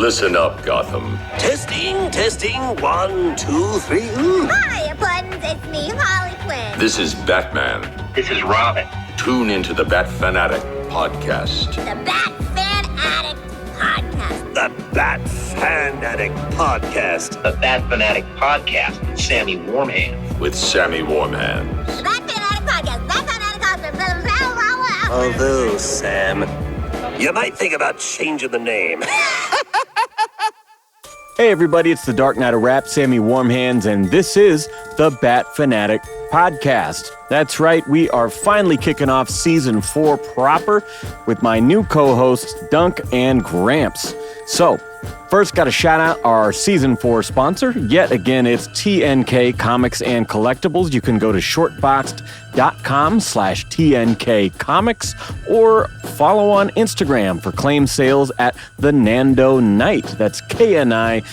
Listen up, Gotham. Testing, 1, 2, 3. Hiya, Buttons. It's me, Harley Quinn. This is Batman. This is Robin. Tune into the Bat Fan Addict Podcast. The Bat Fan Addict Podcast. The Bat Fan Addict Podcast. The Bat Fan Addict Podcast with Sammy Warm Hands. With Sammy Warm Hands. The Bat Fan Addict Podcast. Bat Fan Addict Podcast. Although, Sam, you might think about changing the name. Hey everybody, it's the Dark Knight of Rap, Sammy Warm Hands, and this is the Bat Fanatic Podcast. That's right, we are finally kicking off Season 4 proper with my new co-hosts, Dunk and Gramps. So, first got to shout out our Season 4 sponsor. Yet again, it's TNK Comics and Collectibles. You can go to shortboxed.com/TNK Comics or follow on Instagram for claim sales at the Nando Knight. That's KNIGHT.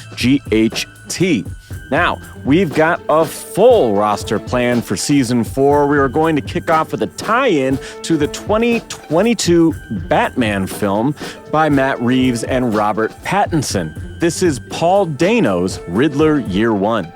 Now, we've got a full roster planned for Season 4. We are going to kick off with a tie-in to the 2022 Batman film by Matt Reeves and Robert Pattinson. This is Paul Dano's Riddler Year 1.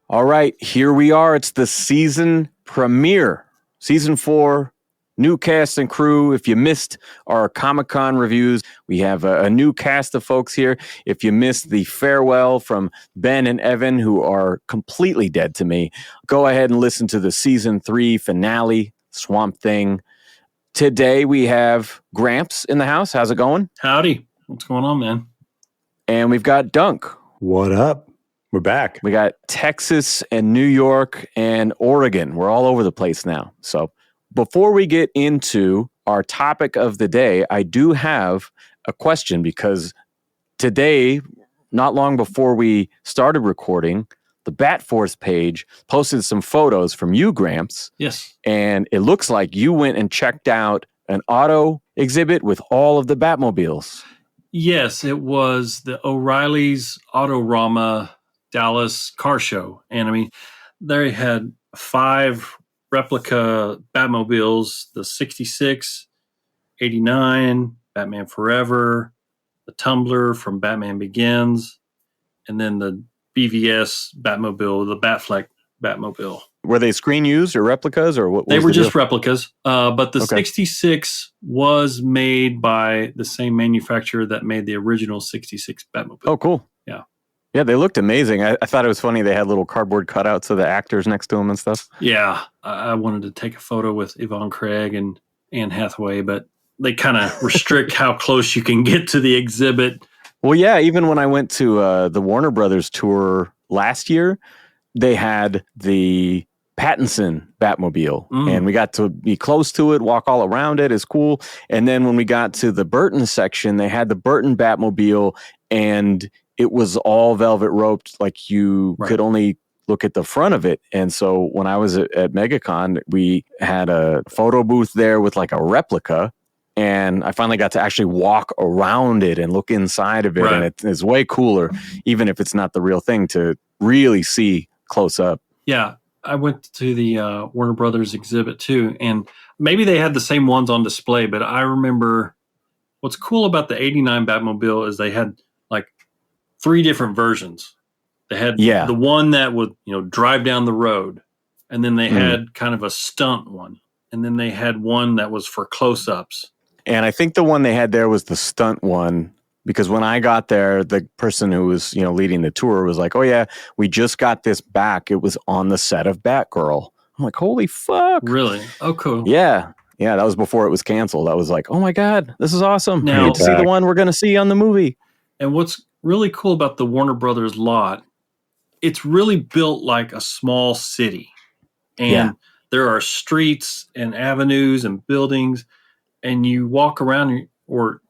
All right, here we are. It's the season premiere. Season 4. New cast and crew. If you missed our Comic-Con reviews, we have a new cast of folks here. If you missed the farewell from Ben and Evan, who are completely dead to me, go ahead and listen to the Season 3 finale, Swamp Thing. Today we have Gramps in the house. How's it going? Howdy. What's going on, man? And we've got Dunk. What up? We're back. We got Texas and New York and Oregon. We're all over the place now. So before we get into our topic of the day, I do have a question because today, not long before we started recording, the Bat Force page posted some photos from you, Gramps. Yes. And it looks like you went and checked out an auto exhibit with all of the Batmobiles. Yes, it was the O'Reilly's Autorama Dallas car show. And I mean, they had 5 replica Batmobiles, the 66, 89, Batman Forever, the Tumbler from Batman Begins, and then the BVS Batmobile, the Batfleck Batmobile. Were they screen used or replicas or what? They were just deal? replicas, but the 66 was made by the same manufacturer that made the original 66 Batmobile. Oh, cool. Yeah. Yeah, they looked amazing. I thought it was funny. They had little cardboard cutouts of the actors next to them and stuff. Yeah, I wanted to take a photo with Yvonne Craig and Anne Hathaway, but they kind of restrict how close you can get to the exhibit. Well, yeah, even when I went to the Warner Brothers tour last year, they had the Pattinson Batmobile, and we got to be close to it, walk all around it. It's cool. And then when we got to the Burton section, they had the Burton Batmobile, and it was all velvet roped, like you could only look at the front of it. And so when I was at MegaCon, we had a photo booth there with like a replica, and I finally got to actually walk around it and look inside of it. Right. And it's way cooler, even if it's not the real thing, to really see close up. Yeah, I went to the Warner Brothers exhibit too, and maybe they had the same ones on display, but I remember what's cool about the 89 Batmobile is they had like 3 different versions. They had the one that would, drive down the road, and then they had kind of a stunt one, and then they had one that was for close-ups. And I think the one they had there was the stunt one, because when I got there, the person who was, leading the tour was like, "Oh yeah, we just got this back. It was on the set of Batgirl." I'm like, "Holy fuck!" Really? Oh, cool. Yeah. That was before it was canceled. I was like, "Oh my god, this is awesome! Now, I get to see the one we're going to see on the movie." And what's really cool about the Warner Brothers lot, it's really built like a small city. And there are streets and avenues and buildings, and you walk around, or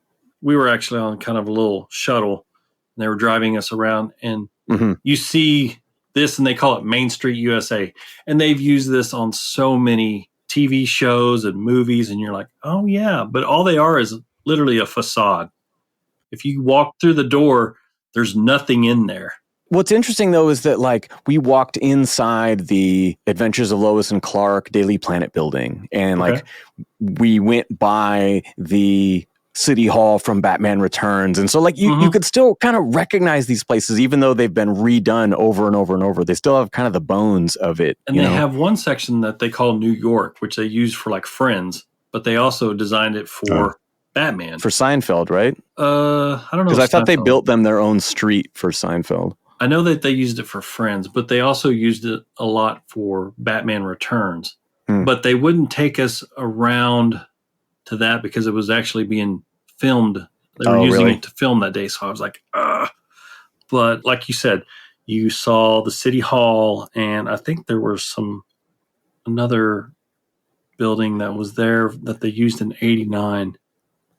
we were actually on kind of a little shuttle, and they were driving us around, and you see this, and they call it Main Street USA. And they've used this on so many TV shows and movies, and you're like, oh yeah, but all they are is literally a facade. If you walk through the door, there's nothing in there. What's interesting, though, is that like we walked inside the Adventures of Lois and Clark Daily Planet building, and like we went by the City Hall from Batman Returns. And so like you could still kind of recognize these places, even though they've been redone over and over and over. They still have kind of the bones of it. And they have one section that they call New York, which they use for like Friends, but they also designed it for Batman. For Seinfeld, right? I don't know. Because I thought they Seinfeld. built them their own street for Seinfeld. I know that they used it for Friends, but they also used it a lot for Batman Returns. But they wouldn't take us around to that because it was actually being filmed. They were using it to film that day. So I was like, ugh. But like you said, you saw the City Hall, and I think there was another building that was there that they used in 89.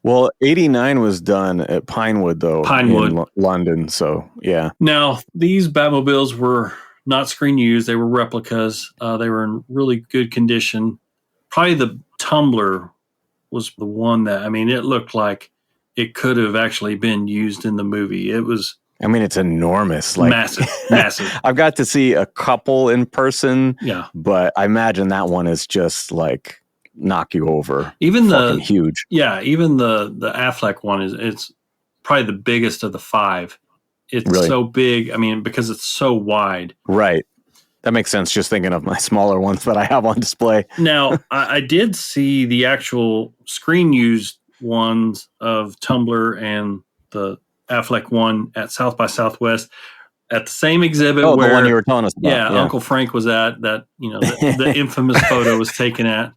Well, 89 was done at Pinewood, though. Pinewood. In London, so yeah. Now, these Batmobiles were not screen used. They were replicas. They were in really good condition. Probably the Tumbler was the one that, I mean, it looked like it could have actually been used in the movie. It was... I mean, it's enormous. Like massive. I've got to see a couple in person, but I imagine that one is just like knock you over. Even fucking huge. Yeah, even the Affleck one it's probably the biggest of the 5. It's really? So big. I mean, because it's so wide. Right. That makes sense. Just thinking of my smaller ones that I have on display. Now, I did see the actual screen used ones of Tumblr and the Affleck one at South by Southwest at the same exhibit. Oh, where, the one you were telling us about. Yeah, Uncle Frank was at that. You know, the infamous photo was taken at.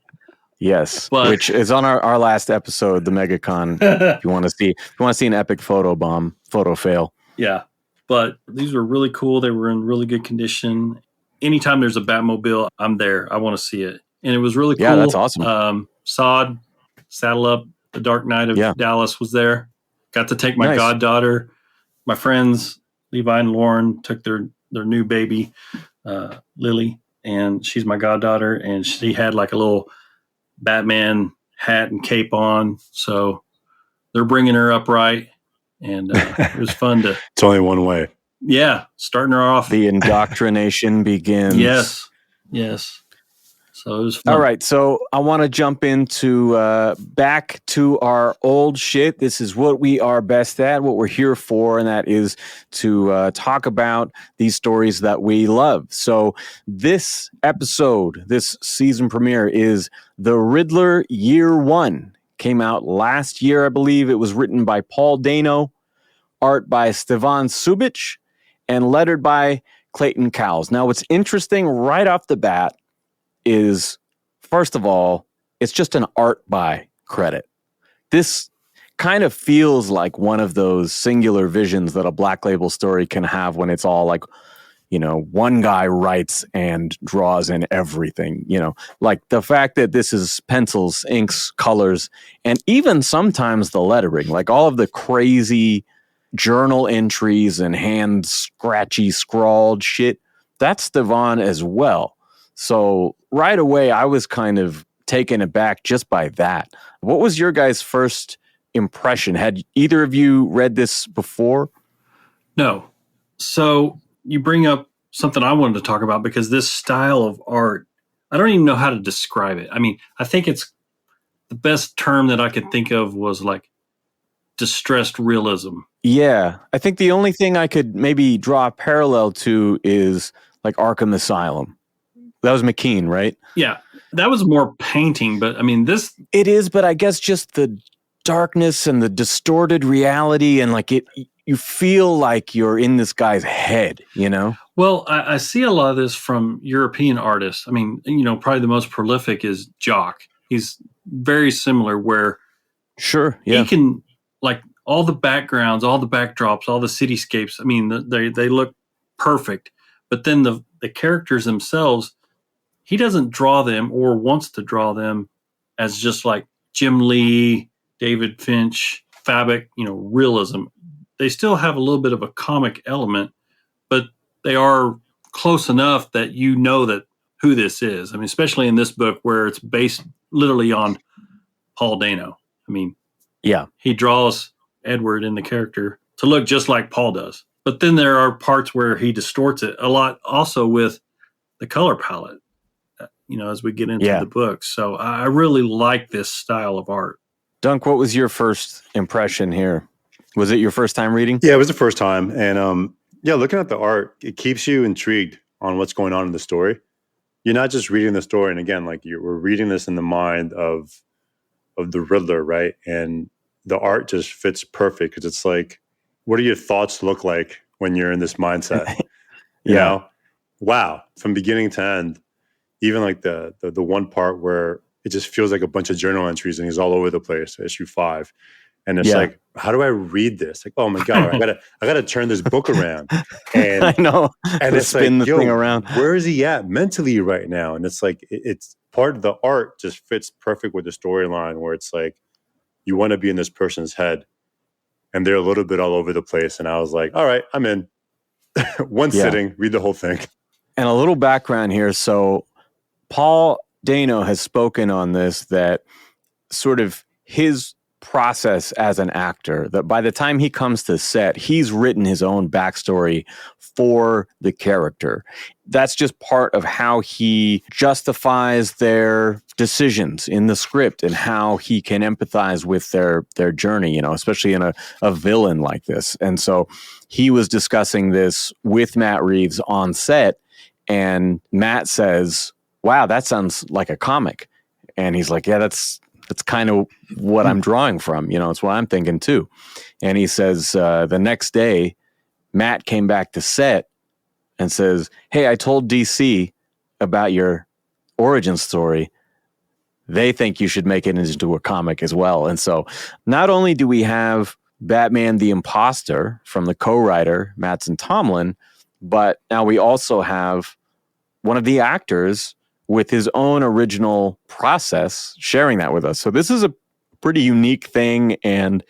Yes, but, which is on our last episode, the MegaCon. If you want to see an epic photo fail. Yeah, but these were really cool. They were in really good condition. Anytime there's a Batmobile, I'm there. I want to see it, and it was really cool. Yeah, that's awesome. Sod, Saddle Up, The Dark Knight of Dallas was there. Got to take my goddaughter. My friends Levi and Lauren took their new baby, Lily, and she's my goddaughter, and she had like a little Batman hat and cape on, so they're bringing her up right, and it was fun to. It's only one way. Yeah, starting her off. The indoctrination begins. Yes. So it was fun. All right, so I want to jump into back to our old shit. This is what we are best at, what we're here for, and that is to talk about these stories that we love. So this episode, this season premiere is The Riddler Year 1. Came out last year, I believe. It was written by Paul Dano, art by Stevan Subic, and lettered by Clayton Cowles. Now, what's interesting right off the bat is, first of all, it's just an art by credit. This kind of feels like one of those singular visions that a Black Label story can have when it's all like, you know, one guy writes and draws in everything, you know, like the fact that this is pencils, inks, colors, and even sometimes the lettering, like all of the crazy journal entries and hand scratchy scrawled shit, that's Stevan as well. So right away, I was kind of taken aback just by that. What was your guys' first impression? Had either of you read this before? No. So you bring up something I wanted to talk about because this style of art, I don't even know how to describe it. I mean, I think it's the best term that I could think of was like distressed realism. Yeah. I think the only thing I could maybe draw a parallel to is like Arkham Asylum. That was McKean, right? Yeah, that was more painting, but I mean, this... It is, but I guess just the darkness and the distorted reality and like it, you feel like you're in this guy's head, you know? Well, I see a lot of this from European artists. I mean, you know, probably the most prolific is Jock. He's very similar where... Sure, yeah. He can, like, all the backgrounds, all the backdrops, all the cityscapes, I mean, they look perfect. But then the characters themselves... He doesn't draw them or wants to draw them as just like Jim Lee, David Finch, Fabic, you know, realism. They still have a little bit of a comic element, but they are close enough that you know that who this is. I mean, especially in this book where it's based literally on Paul Dano. I mean, yeah, he draws Edward in the character to look just like Paul does. But then there are parts where he distorts it a lot also with the color palette. You know, as we get into the book. So I really like this style of art. Dunk, what was your first impression here? Was it your first time reading? Yeah, it was the first time. And looking at the art, it keeps you intrigued on what's going on in the story. You're not just reading the story. And again, like we're reading this in the mind of the Riddler, right? And the art just fits perfect because it's like, what do your thoughts look like when you're in this mindset? You know? Wow. From beginning to end, even like the one part where it just feels like a bunch of journal entries and he's all over the place, issue 5. And it's like, how do I read this? Like, oh my God, I gotta turn this book around. And I know. And it's spin like, the thing around. Where is he at mentally right now? And it's like, it's part of the art just fits perfect with the storyline where it's like, you want to be in this person's head and they're a little bit all over the place. And I was like, all right, I'm in. One sitting, read the whole thing. And a little background here. So Paul Dano has spoken on this, that sort of his process as an actor, that by the time he comes to set, he's written his own backstory for the character. That's just part of how he justifies their decisions in the script and how he can empathize with their journey, especially in a villain like this. And so he was discussing this with Matt Reeves on set, and Matt says, wow, that sounds like a comic. And he's like, yeah, that's kind of what I'm drawing from. It's what I'm thinking too. And he says, the next day, Matt came back to set and says, hey, I told DC about your origin story. They think you should make it into a comic as well. And so not only do we have Batman the Imposter from the co-writer, Mattson Tomlin, but now we also have one of the actors with his own original process sharing that with us. So this is a pretty unique thing, and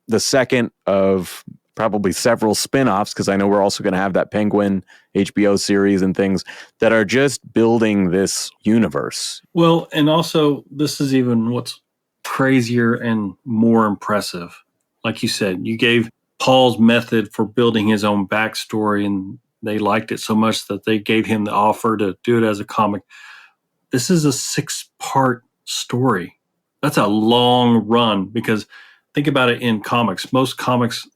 the second of probably several spin-offs, because I know we're also going to have that Penguin HBO series and things that are just building this universe. Well, and also this is even what's crazier and more impressive. Like you said, you gave Paul's method for building his own backstory, and they liked it so much that they gave him the offer to do it as a comic. This is a 6-part story. That's a long run, because think about it in comics. Most comics,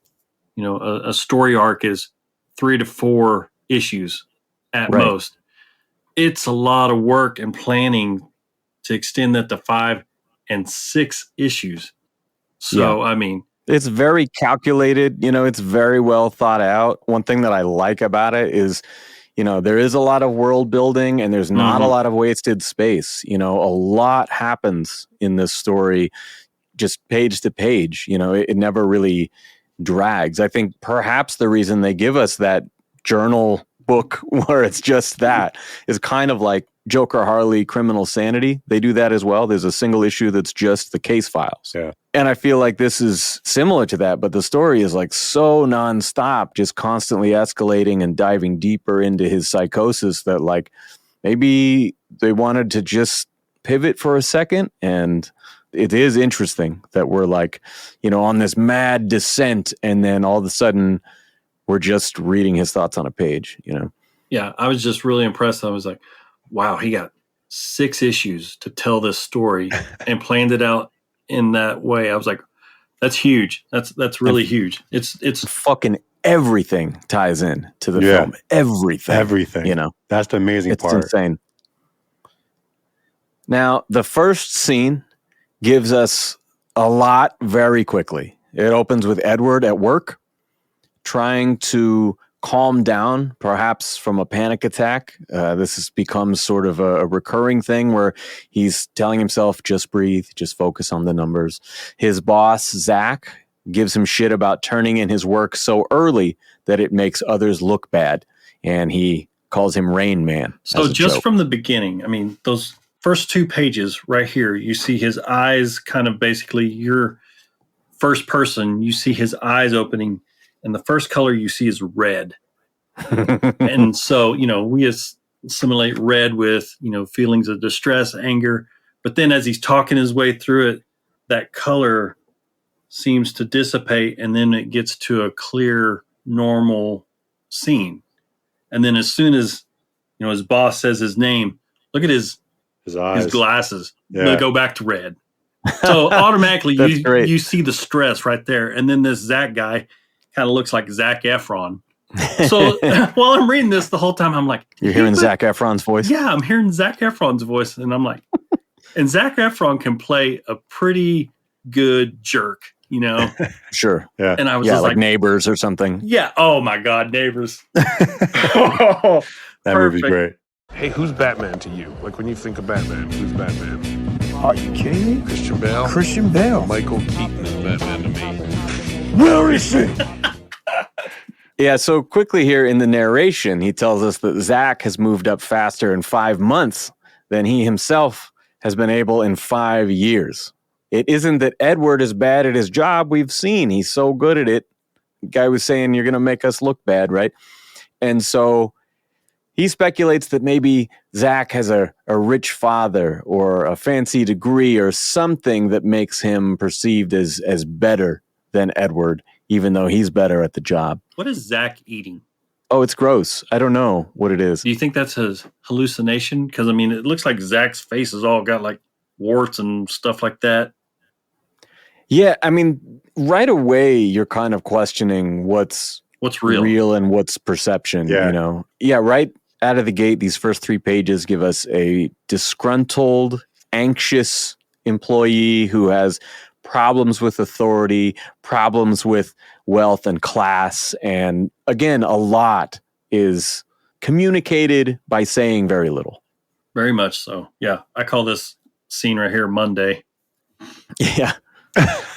a story arc is 3 to 4 issues at most. It's a lot of work and planning to extend that to 5 and 6 issues. So, I mean, it's very calculated, it's very well thought out. One thing that I like about it is, there is a lot of world building and there's not a lot of wasted space. A lot happens in this story, just page to page. It never really drags. I think perhaps the reason they give us that journal book where it's just that is kind of like Joker Harley Criminal Sanity. They do that as well. There's a single issue that's just the case files. Yeah. And I feel like this is similar to that, but the story is like so nonstop, just constantly escalating and diving deeper into his psychosis that like maybe they wanted to just pivot for a second. And it is interesting that we're like, on this mad descent, and then all of a sudden we're just reading his thoughts on a page, Yeah, I was just really impressed. I was like, wow, he got 6 issues to tell this story and planned it out in that way. I was like, that's huge. That's really huge. It's fucking everything ties in to the film. Everything. That's the amazing part. It's insane. Now, the first scene gives us a lot very quickly. It opens with Edward at work trying to calm down, perhaps from a panic attack. This has become sort of a recurring thing where he's telling himself, just breathe, just focus on the numbers. His boss, Zach, gives him shit about turning in his work so early that it makes others look bad. And he calls him Rain Man. So just from the beginning, I mean, those first 2 pages right here, you see his eyes kind of basically, you're first person, you see his eyes opening, and the first color you see is red. And so, we assimilate red with, feelings of distress, anger. But then as he's talking his way through it, that color seems to dissipate, and then it gets to a clear, normal scene. And then as soon as, his boss says his name, look at his eyes, his glasses. They go back to red. So automatically Great. you see the stress right there. And then this Zach guy kind of looks like Zac Efron. So while I'm reading this the whole time, I'm like, You're hearing Zac Efron's voice? yeah, I'm hearing Zac Efron's voice. And I'm like, and Zac Efron can play a pretty good jerk, you know? Sure. Yeah. And I was Yeah, just like like, Neighbors or something. yeah. Oh my God, Neighbors. That movie's Perfect. great. Hey, who's Batman to you? Like when you think of Batman, who's Batman? Are you kidding me? Christian Bale? Christian Bale. Michael Keaton is Batman to me. Where is he? Yeah, so quickly here in the narration, he tells us that Zach has moved up faster in 5 months than he himself has been able in 5 years. It isn't that Edward is bad at his job. We've seen he's so good at it. The guy was saying, you're going to make us look bad, right? And so he speculates that maybe Zach has a rich father or a fancy degree or something that makes him perceived as better than Edward, even though he's better at the job. What is Zach eating? Oh, it's gross. I don't know what it is. Do you think that's his hallucination? Because, I mean, it looks like Zach's face has all got like warts and stuff like that. Yeah, I mean, right away, you're kind of questioning what's real and what's perception, Yeah. you know? Yeah, right out of the gate, these first 3 pages give us a disgruntled, anxious employee who has problems with authority, problems with wealth and class. And again, a lot is communicated by saying very little. Very much so. Yeah. I call this scene right here Monday. Yeah.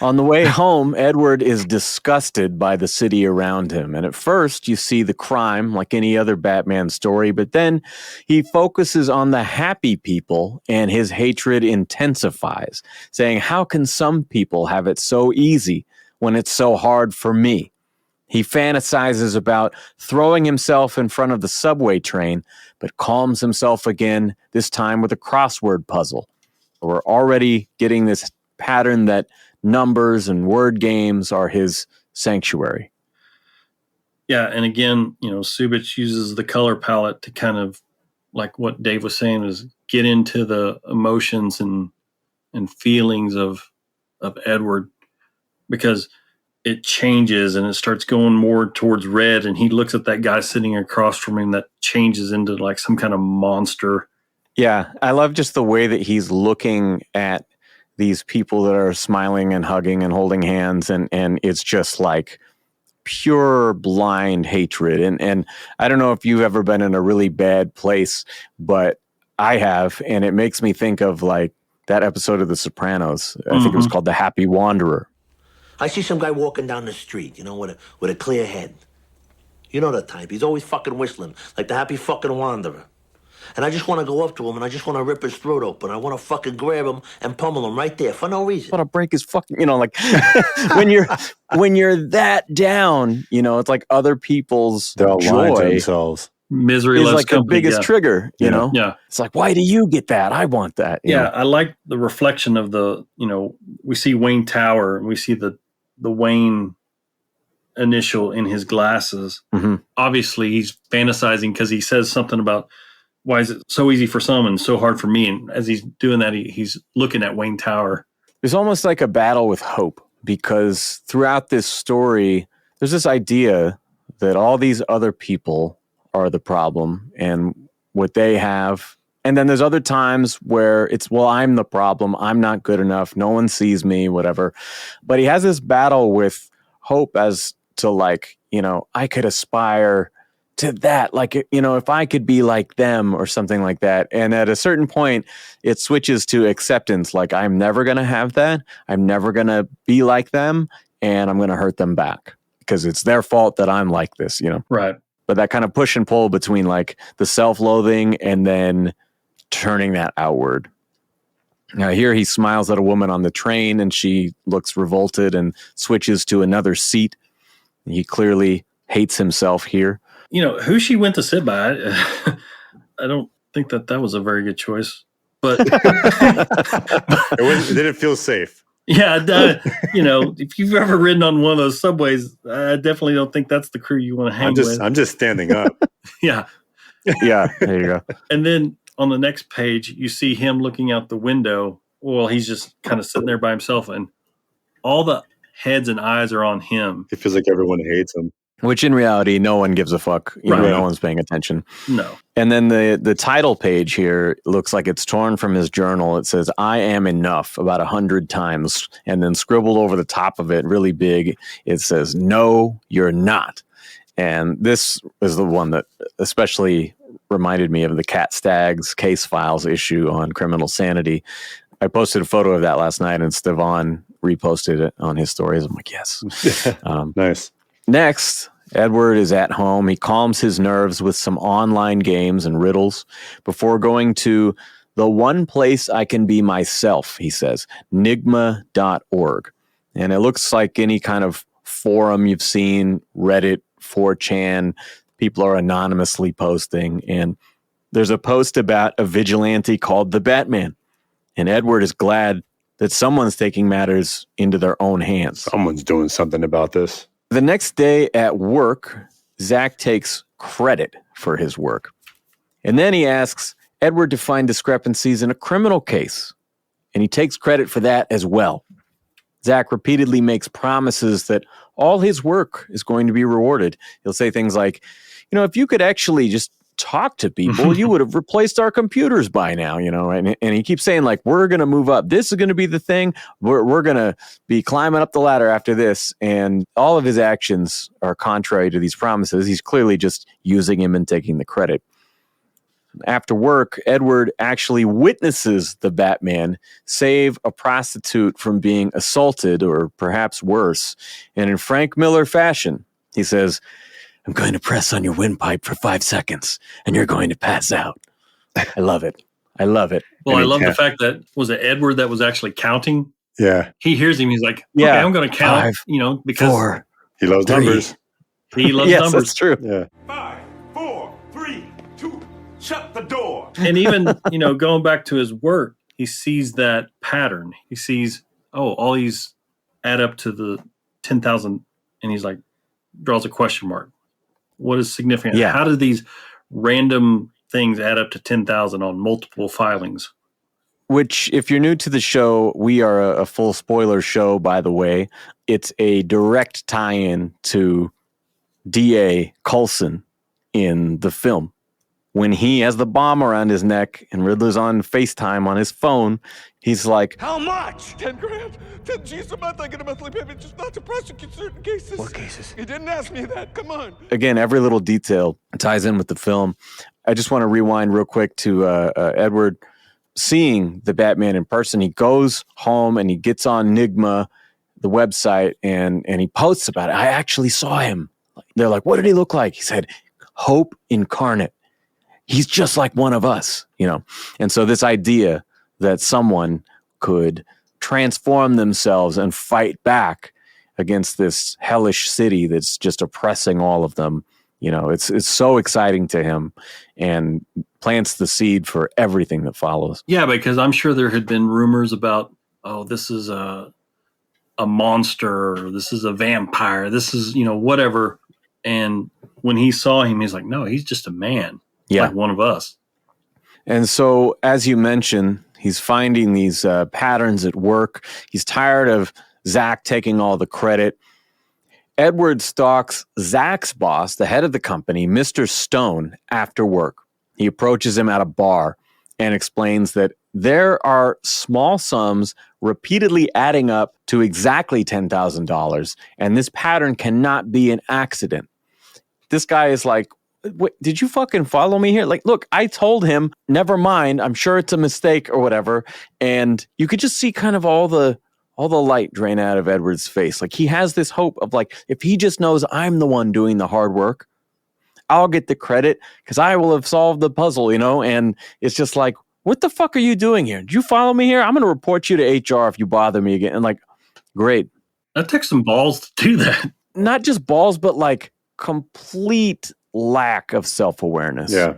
On the way home, Edward is disgusted by the city around him. And at first, you see the crime like any other Batman story, but then he focuses on the happy people and his hatred intensifies, saying, how can some people have it so easy when it's so hard for me? He fantasizes about throwing himself in front of the subway train, but calms himself again, this time with a crossword puzzle. We're already getting this pattern that numbers and word games are his sanctuary. Yeah. And again, you know, Subich uses the color palette to kind of, like what Dave was saying, is get into the emotions and feelings of Edward, because it changes and it starts going more towards red, and he looks at that guy sitting across from him that changes into like some kind of monster. Yeah, I love just the way that he's looking at these people that are smiling and hugging and holding hands, and it's just like pure blind hatred. And I don't know if you've ever been in a really bad place, but I have, and it makes me think of like that episode of The Sopranos. I think it was called The Happy Wanderer. I see some guy walking down the street, you know, with a clear head. You know the type. He's always fucking whistling, like the happy fucking wanderer. And I just want to go up to him and I just want to rip his throat open. I want to fucking grab him and pummel him right there for no reason. I want to break his fucking, you know, like when you're that down, you know, it's like other people's They're all lying to joy themselves. Misery is loves like the company. biggest trigger, you know? Yeah. It's like, why do you get that? I want that. you Yeah. know? I like the reflection of the, you know, we see Wayne Tower and we see the Wayne initial in his glasses. Mhm. Obviously he's fantasizing because he says something about, why is it so easy for some and so hard for me? And as he's doing that, he's looking at Wayne Tower. There's almost like a battle with hope, because throughout this story, there's this idea that all these other people are the problem and what they have. And then there's other times where it's, well, I'm the problem. I'm not good enough. No one sees me, whatever. But he has this battle with hope as to like, you know, I could aspire to that. Like, you know, if I could be like them or something like that. And at a certain point, it switches to acceptance. Like, I'm never going to have that. I'm never going to be like them. And I'm going to hurt them back because it's their fault that I'm like this, you know? Right. But that kind of push and pull between like the self-loathing and then turning that outward. Now here he smiles at a woman on the train and she looks revolted and switches to another seat. He clearly hates himself here. You know, who she went to sit by, I don't think that was a very good choice. But It didn't feel safe. yeah, you know, if you've ever ridden on one of those subways, I definitely don't think that's the crew you want to hang with. I'm just standing up. Yeah. Yeah, there you go. And then on the next page, you see him looking out the window Well, he's just kind of sitting there by himself, and all the heads and eyes are on him. It feels like everyone hates him. Which in reality, no one gives a fuck. You know, no one's paying attention. No. And then the title page here looks like it's torn from his journal. It says, "I am enough," about 100 times. And then scribbled over the top of it, really big, it says, "No, you're not." And this is the one that especially reminded me of the Cat Staggs case files issue on criminal sanity. I posted a photo of that last night, and Stevan reposted it on his stories. I'm like, yes. Nice. Next, Edward is at home. He calms his nerves with some online games and riddles before going to the one place I can be myself, he says, nigma.org. And it looks like any kind of forum you've seen, Reddit, 4chan. People are anonymously posting. And there's a post about a vigilante called the Batman. And Edward is glad that someone's taking matters into their own hands. Someone's doing something about this. The next day at work, Zach takes credit for his work. And then he asks Edward to find discrepancies in a criminal case. And he takes credit for that as well. Zach repeatedly makes promises that all his work is going to be rewarded. He'll say things like, you know, if you could actually just talk to people, you would have replaced our computers by now, you know, and he keeps saying, like, we're going to move up. This is going to be the thing. We're going to be climbing up the ladder after this. And all of his actions are contrary to these promises. He's clearly just using him and taking the credit. After work, Edward actually witnesses the Batman save a prostitute from being assaulted, or perhaps worse. And in Frank Miller fashion, he says, "I'm going to press on your windpipe for 5 seconds, and you're going to pass out." I love it. I love it. Well, I love the fact that, was it Edward that was actually counting? Yeah. He hears him. He's like, okay, I'm going to count, 5, you know, because 4, he loves 3. numbers. He loves yes, numbers. That's true. Yeah. 5, 4, 3, 2, shut the door. And even, you know, going back to his work, he sees that pattern. He sees, oh, all these add up to the 10,000. And he's like, draws a question mark. What is significant? Yeah. How do these random things add up to 10,000 on multiple filings? Which, if you're new to the show, we are a full spoiler show, by the way. It's a direct tie-in to D.A. Coulson in the film. When he has the bomb around his neck and Riddler's on FaceTime on his phone, he's like, How much? 10 grand? 10 G's a month. I get a monthly payment just not to prosecute certain cases. What cases? He didn't ask me that. Come on. again, every little detail ties in with the film. I just want to rewind real quick to Edward seeing the Batman in person. He goes home and he gets on Nigma, the website, and he posts about it. I actually saw him. They're like, what did he look like? He said, hope incarnate. He's just like one of us, you know? And so this idea that someone could transform themselves and fight back against this hellish city that's just oppressing all of them, you know, it's so exciting to him and plants the seed for everything that follows. Yeah, because I'm sure there had been rumors about, oh, this is a monster, or this is a vampire, this is, you know, whatever. And when he saw him, he's like, no, he's just a man. Yeah. Like one of us. And so, as you mentioned, he's finding these patterns at work. He's tired of Zach taking all the credit. Edward stalks Zach's boss, the head of the company, Mr. Stone, after work. He approaches him at a bar and explains that there are small sums repeatedly adding up to exactly $10,000, and this pattern cannot be an accident. This guy is like, wait, did you fucking follow me here? Like, look, I told him, never mind, I'm sure it's a mistake or whatever. And you could just see kind of all the light drain out of Edward's face. Like, he has this hope of, like, if he just knows I'm the one doing the hard work, I'll get the credit because I will have solved the puzzle, you know? And it's just like, what the fuck are you doing here? Did you follow me here? I'm going to report you to HR if you bother me again. And like, great. That takes some balls to do that. Not just balls, but like complete lack of self-awareness. Yeah.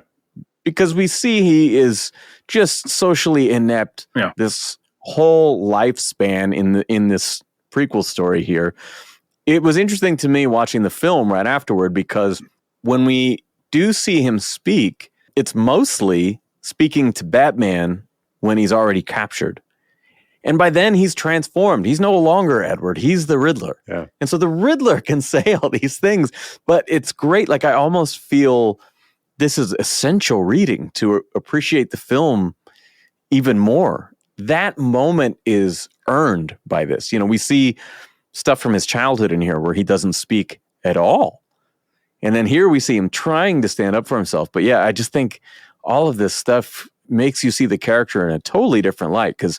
Because we see he is just socially inept. Yeah. This whole lifespan in this prequel story here. It was interesting to me watching the film right afterward, because when we do see him speak, it's mostly speaking to Batman when he's already captured. And by then he's transformed. He's no longer Edward. He's the Riddler. Yeah. And so the Riddler can say all these things, but it's great. Like I almost feel this is essential reading to appreciate the film even more. That moment is earned by this. You know, we see stuff from his childhood in here where he doesn't speak at all. And then here we see him trying to stand up for himself. But yeah, I just think all of this stuff makes you see the character in a totally different light, because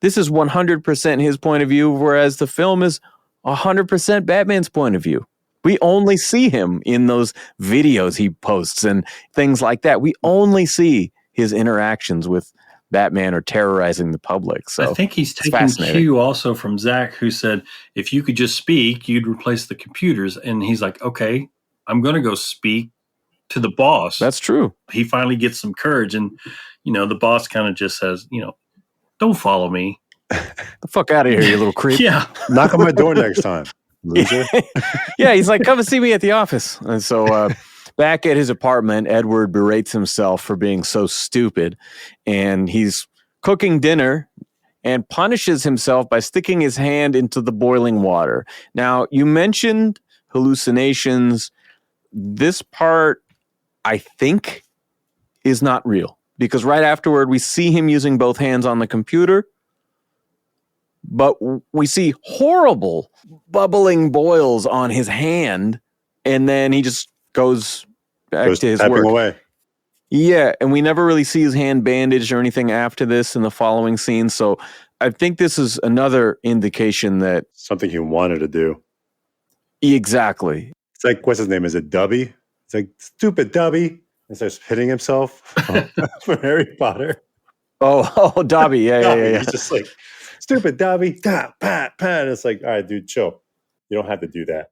this is 100% his point of view, whereas the film is 100% Batman's point of view. We only see him in those videos he posts and things like that. We only see his interactions with Batman or terrorizing the public. So I think he's taking cue also from Zach, who said, if you could just speak, you'd replace the computers. And he's like, okay, I'm going to go speak to the boss. That's true. He finally gets some courage. And, you know, the boss kind of just says, you know, don't follow me. The fuck out of here, you little creep. Yeah. Knock on my door next time, loser. Yeah, he's like, come and see me at the office. And so back at his apartment, Edward berates himself for being so stupid. And he's cooking dinner and punishes himself by sticking his hand into the boiling water. Now, you mentioned hallucinations. This part, I think, is not real. Because right afterward, we see him using both hands on the computer, but we see horrible bubbling boils on his hand, and then he just goes back to his work. Away. Yeah, and we never really see his hand bandaged or anything after this in the following scene, so I think this is another indication that... Something he wanted to do. Exactly. It's like, what's his name? Is it Dubby? It's like, stupid Dubby. And starts hitting himself from Harry Potter. Oh, Dobby. Yeah. He's just like, stupid Dobby. Pat, pat. It's like, all right, dude, chill. You don't have to do that.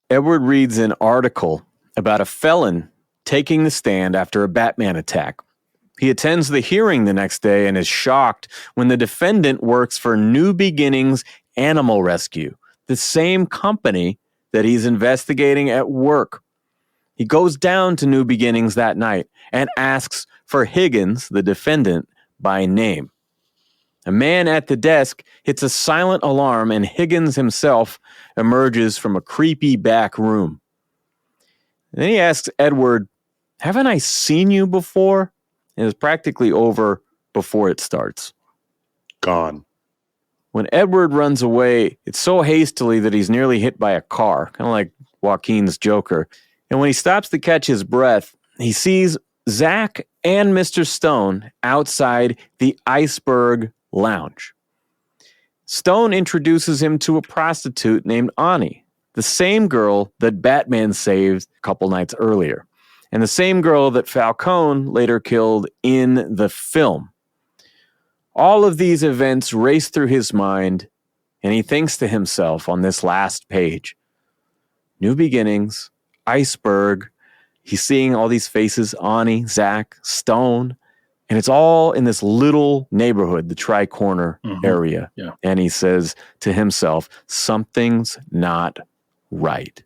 Edward reads an article about a felon taking the stand after a Batman attack. He attends the hearing the next day and is shocked when the defendant works for New Beginnings Animal Rescue, the same company that he's investigating at work. He goes down to New Beginnings that night and asks for Higgins, the defendant, by name. A man at the desk hits a silent alarm and Higgins himself emerges from a creepy back room. And then he asks Edward, haven't I seen you before? And it's practically over before it starts. Gone. When Edward runs away, it's so hastily that he's nearly hit by a car, kind of like Joaquin's Joker. And when he stops to catch his breath, he sees Zach and Mr. Stone outside the Iceberg Lounge. Stone introduces him to a prostitute named Ani, the same girl that Batman saved a couple nights earlier, and the same girl that Falcone later killed in the film. All of these events race through his mind, and he thinks to himself on this last page, New Beginnings, Iceberg. He's seeing all these faces, Ani, Zach, Stone, and it's all in this little neighborhood, the Tri-Corner area. Yeah. And he says to himself, something's not right.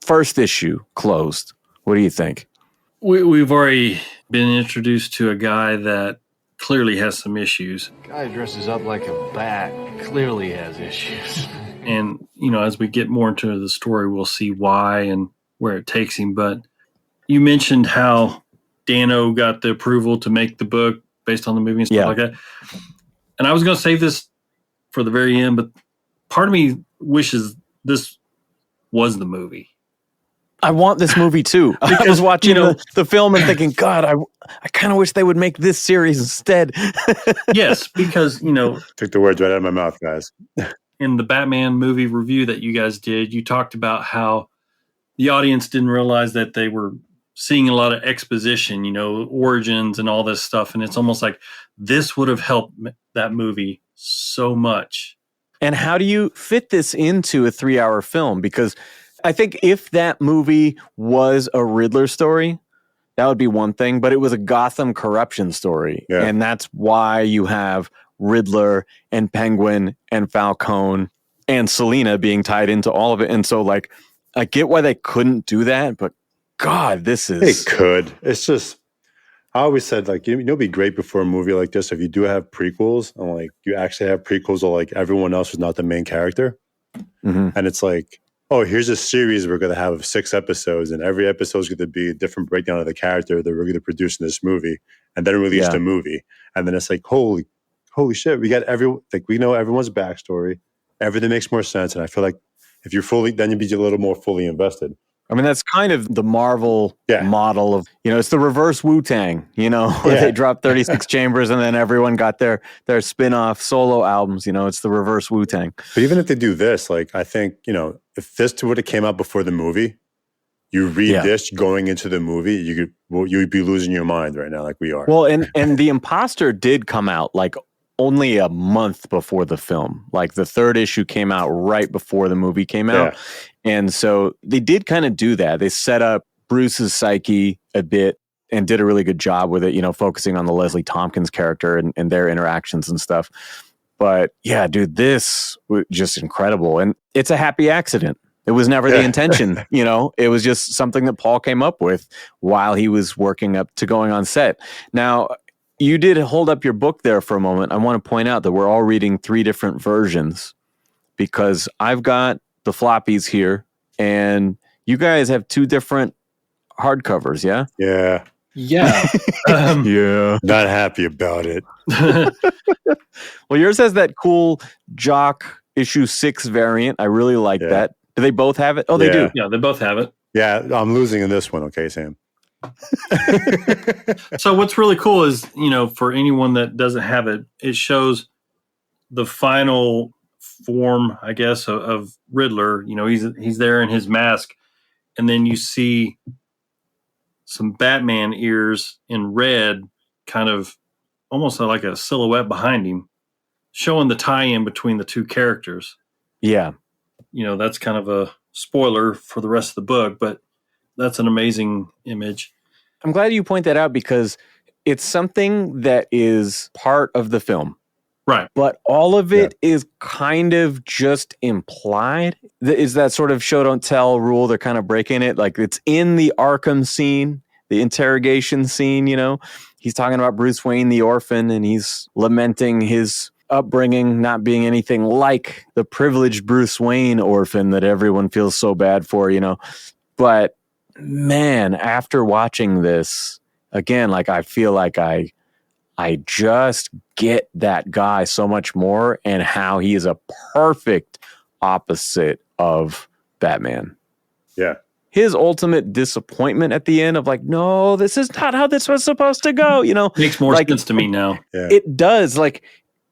First issue closed. What do you think? We've already been introduced to a guy that clearly has some issues. Guy dresses up like a bat clearly has issues. And, you know, as we get more into the story, we'll see why and where it takes him. But you mentioned how Dano got the approval to make the book based on the movie and stuff like that. And I was going to save this for the very end, but part of me wishes this was the movie. I want this movie too. I was watching the film and thinking, God, I kind of wish they would make this series instead. Yes, because, took the words right out of my mouth, guys. In the Batman movie review that you guys did, you talked about how the audience didn't realize that they were seeing a lot of exposition, origins and all this stuff. And it's almost like this would have helped that movie so much. And how do you fit this into a 3-hour film? Because I think if that movie was a Riddler story, that would be one thing, but it was a Gotham corruption story. Yeah. And that's why you have Riddler and Penguin and Falcone and Selina being tied into all of it. And so, I get why they couldn't do that, but God, this is... They could. It's just, I always said, like, it'd be great before a movie like this if you do have prequels and like you actually have prequels of like everyone else who's not the main character. Mm-hmm. And it's like, oh, here's a series we're going to have of 6 episodes, and every episode is going to be a different breakdown of the character that we're going to produce in this movie, and then release the movie. And then it's like, holy shit, we got we know everyone's backstory. Everything makes more sense. And I feel like if you're then you'd be a little more fully invested. I mean, that's kind of the Marvel model of, it's the reverse Wu-Tang, where they dropped 36 Chambers and then everyone got their spin-off solo albums. It's the reverse Wu-Tang. But even if they do this, like, I think, if this would have came out before the movie, you read this going into the movie, you'd be losing your mind right now, like we are. Well, and The Imposter did come out like only a month before the film. Like the 3rd issue came out right before the movie came out. And so they did kind of do that. They set up Bruce's psyche a bit and did a really good job with it, focusing on the Leslie Tompkins character and their interactions and stuff. But yeah, dude, this was just incredible. And it's a happy accident. It was never the intention, it was just something that Paul came up with while he was working up to going on set. Now, you did hold up your book there for a moment. I want to point out that we're all reading 3 different versions because I've got the floppies here and you guys have 2 different hardcovers. Yeah. Yeah. Yeah. Yeah. Not happy about it. Well, yours has that cool Jock issue 6 variant. I really like that. Do they both have it? Oh, they do. Yeah, they both have it. Yeah, I'm losing in this one. Okay, Sam. So what's really cool is, for anyone that doesn't have it, it shows the final form, I guess, of Riddler. He's there in his mask, and then you see some Batman ears in red, kind of almost like a silhouette behind him, showing the tie-in between the 2 characters. Yeah. That's kind of a spoiler for the rest of the book, but that's an amazing image. I'm glad you point that out because it's something that is part of the film. Right. But all of it is kind of just implied. Is that sort of show don't tell rule? They're kind of breaking it. Like it's in the Arkham scene, the interrogation scene, He's talking about Bruce Wayne, the orphan, and he's lamenting his upbringing not being anything like the privileged Bruce Wayne orphan that everyone feels so bad for, But man, after watching this again, like I feel like I just get that guy so much more and how he is a perfect opposite of Batman. Yeah. His ultimate disappointment at the end of like, no, this is not how this was supposed to go. Makes more sense to me now. Yeah. It does. Like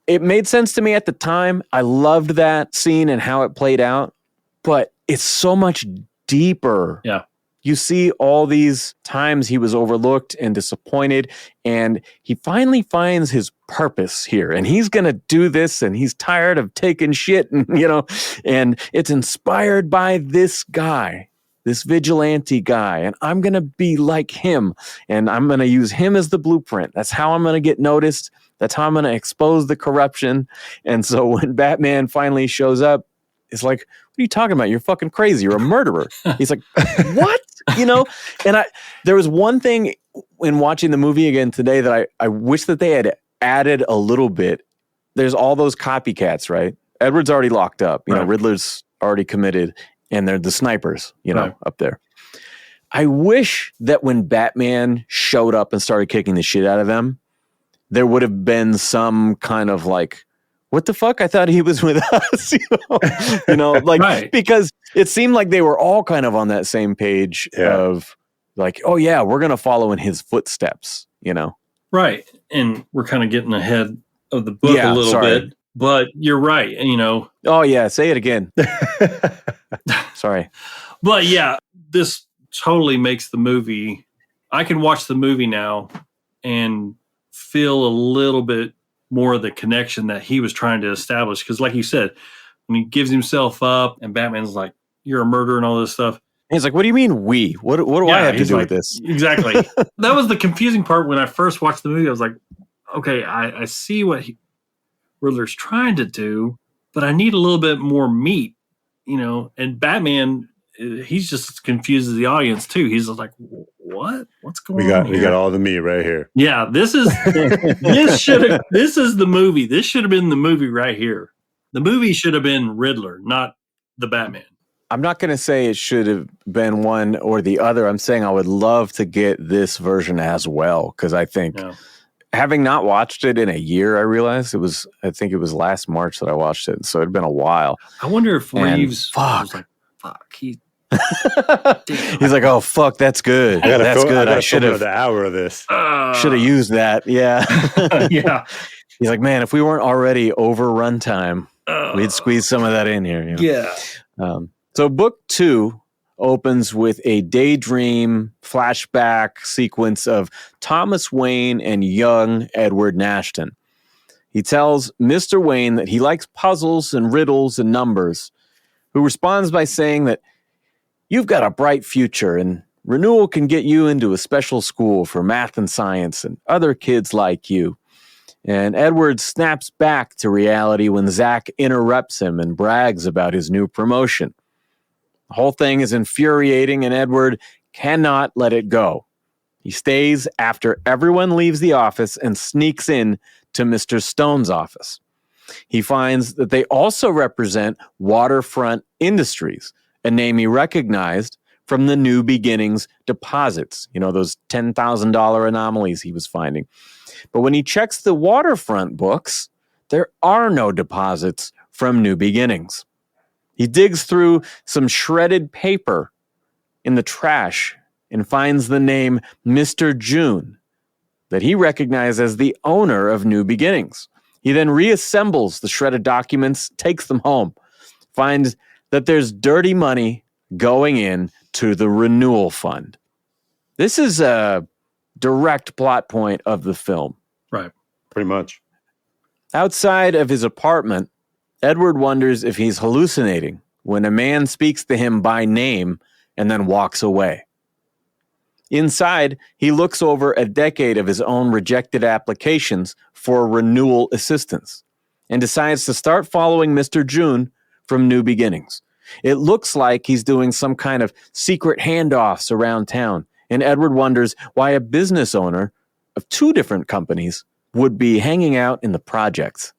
it made sense to me at the time. I loved that scene and how it played out, but it's so much deeper. Yeah. You see all these times he was overlooked and disappointed, and he finally finds his purpose here, and he's going to do this, and he's tired of taking shit, and, and it's inspired by this guy, this vigilante guy, and I'm going to be like him, and I'm going to use him as the blueprint. That's how I'm going to get noticed. That's how I'm going to expose the corruption. And so when Batman finally shows up, it's like, what are you talking about? You're fucking crazy. You're a murderer. He's like, what? And there was one thing in watching the movie again today that I wish that they had added a little bit. There's all those copycats, right? Edward's already locked up. Riddler's already committed, and they're the snipers, up there. I wish that when Batman showed up and started kicking the shit out of them, there would have been some kind of like, what the fuck? I thought he was with us, because it seemed like they were all kind of on that same page of like, oh yeah, we're going to follow in his footsteps, Right. And we're kind of getting ahead of the book a little bit, but you're right. Oh yeah. Say it again. Sorry. But yeah, this totally makes the movie. I can watch the movie now and feel a little bit more of the connection that he was trying to establish. Because like you said, when he gives himself up and Batman's like, you're a murderer and all this stuff. And he's like, what do you mean we? What do I have to do with this? Exactly. That was the confusing part when I first watched the movie. I was like, okay, I see what Riddler's trying to do, but I need a little bit more meat, and Batman, he's just as confused as the audience too. He's like, what What's going on here? We got all the meat right here. Yeah, this is the movie. This should have been the movie right here. The movie should have been Riddler, not the Batman. I'm not going to say it should have been one or the other. I'm saying I would love to get this version as well, because I think having not watched it in a year, I realized I think it was last March that I watched it, so it'd been a while. I wonder if Reeves was like, "Fuck," he's like, "Oh fuck, that's good. That's good. I should have the hour of this. Should have used that." Yeah, yeah. He's like, "Man, if we weren't already over runtime, we'd squeeze some of that in here." You know? Yeah. So book 2 opens with a daydream flashback sequence of Thomas Wayne and young Edward Nashton. He tells Mr. Wayne that he likes puzzles and riddles and numbers, who responds by saying that you've got a bright future and renewal can get you into a special school for math and science and other kids like you. And Edward snaps back to reality when Zach interrupts him and brags about his new promotion. The whole thing is infuriating, and Edward cannot let it go. He stays after everyone leaves the office and sneaks in to Mr. Stone's office. He finds that they also represent Waterfront Industries, a name he recognized from the New Beginnings deposits, those $10,000 anomalies he was finding. But when he checks the Waterfront books, there are no deposits from New Beginnings. He digs through some shredded paper in the trash and finds the name Mr. June that he recognized as the owner of New Beginnings. He then reassembles the shredded documents, takes them home, finds that there's dirty money going in to the renewal fund. This is a direct plot point of the film. Right. Pretty much. Outside of his apartment, Edward wonders if he's hallucinating when a man speaks to him by name and then walks away. Inside, he looks over a decade of his own rejected applications for renewal assistance and decides to start following Mr. June from New Beginnings. It looks like he's doing some kind of secret handoffs around town, and Edward wonders why a business owner of 2 different companies would be hanging out in the projects.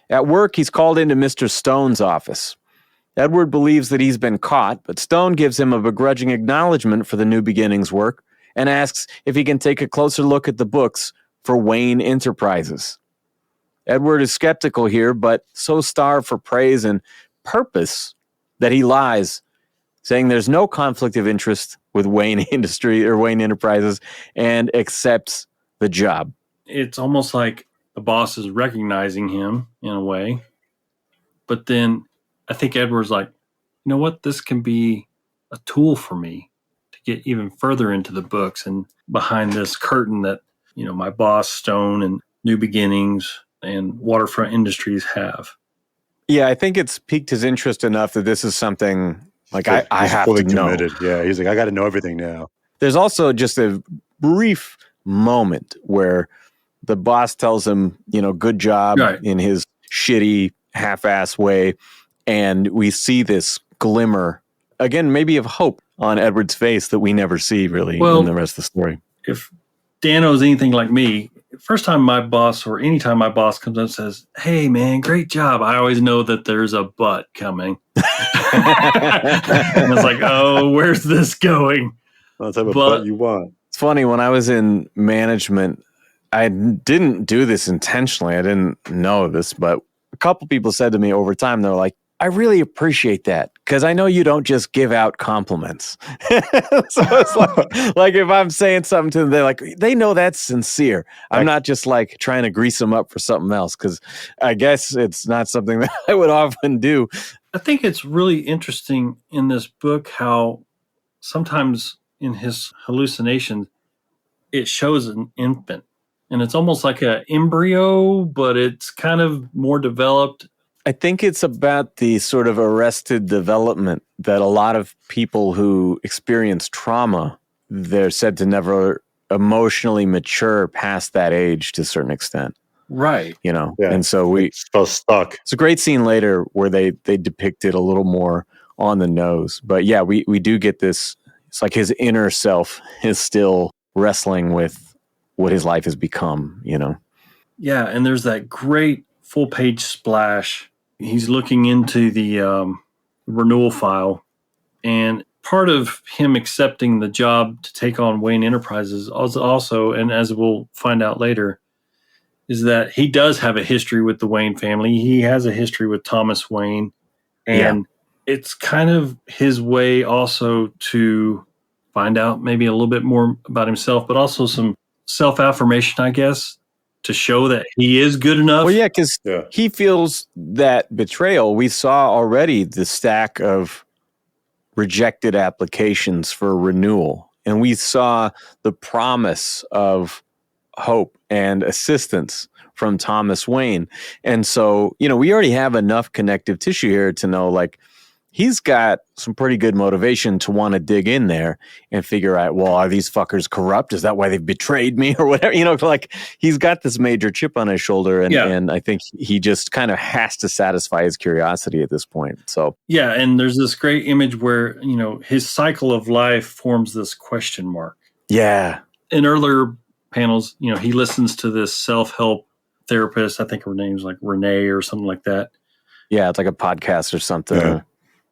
At work, he's called into Mr. Stone's office. Edward believes that he's been caught, but Stone gives him a begrudging acknowledgement for the New Beginnings work and asks if he can take a closer look at the books for Wayne Enterprises. Edward is skeptical here, but so starved for praise and purpose that he lies, saying there's no conflict of interest with Wayne Enterprises, and accepts the job. It's almost like the boss is recognizing him in a way. But then I think Edward's like, you know what? This can be a tool for me to get even further into the books and behind this curtain that, my boss, Stone, and New Beginnings and Waterfront Industries have. Yeah, I think it's piqued his interest enough that this is something like I have to know. Committed. Yeah, he's like, I got to know everything now. There's also just a brief moment where the boss tells him, good job in his shitty, half-ass way. And we see this glimmer, again, maybe of hope on Edward's face that we never see really in the rest of the story. If Dano's anything like me, first time my boss or anytime my boss comes up and says, "Hey, man, great job," I always know that there's a but coming. And it's like, oh, where's this going? What type of but you want? It's funny, when I was in management, I didn't do this intentionally. I didn't know this, but a couple people said to me over time, they're like, I really appreciate that because I know you don't just give out compliments. So it's like if I'm saying something to them, they're like, they know that's sincere. I'm not just like trying to grease them up for something else, because I guess it's not something that I would often do. I think it's really interesting in this book how sometimes in his hallucinations, it shows an infant. And it's almost like an embryo, but it's kind of more developed. I think it's about the sort of arrested development that a lot of people who experience trauma, they're said to never emotionally mature past that age to a certain extent. Right. And so it's so stuck. It's a great scene later where they depict it a little more on the nose. But yeah, we do get this It's like his inner self is still wrestling with what his life has become, you know? Yeah, and there's that great full-page splash. He's looking into the renewal file, and part of him accepting the job to take on Wayne Enterprises also, and as we'll find out later, is that he does have a history with the Wayne family. He has a history with Thomas Wayne, and it's kind of his way also to find out maybe a little bit more about himself, but also some self-affirmation, I guess, to show that he is good enough. Well, yeah, because he feels that betrayal. We saw already the stack of rejected applications for renewal, and we saw the promise of hope and assistance from Thomas Wayne. And so, you know, we already have enough connective tissue here to know, like, he's got some pretty good motivation to want to dig in there and figure out, well, are these fuckers corrupt? Is that why they've betrayed me or whatever? You know, like, he's got this major chip on his shoulder, and I think he just kind of has to satisfy his curiosity at this point. So, yeah, and there's this great image where, you know, his cycle of life forms this question mark. Yeah. In earlier panels, you know, he listens to this self-help therapist. I think her name's like Renee or something like that. Yeah, it's like a podcast or something. Yeah.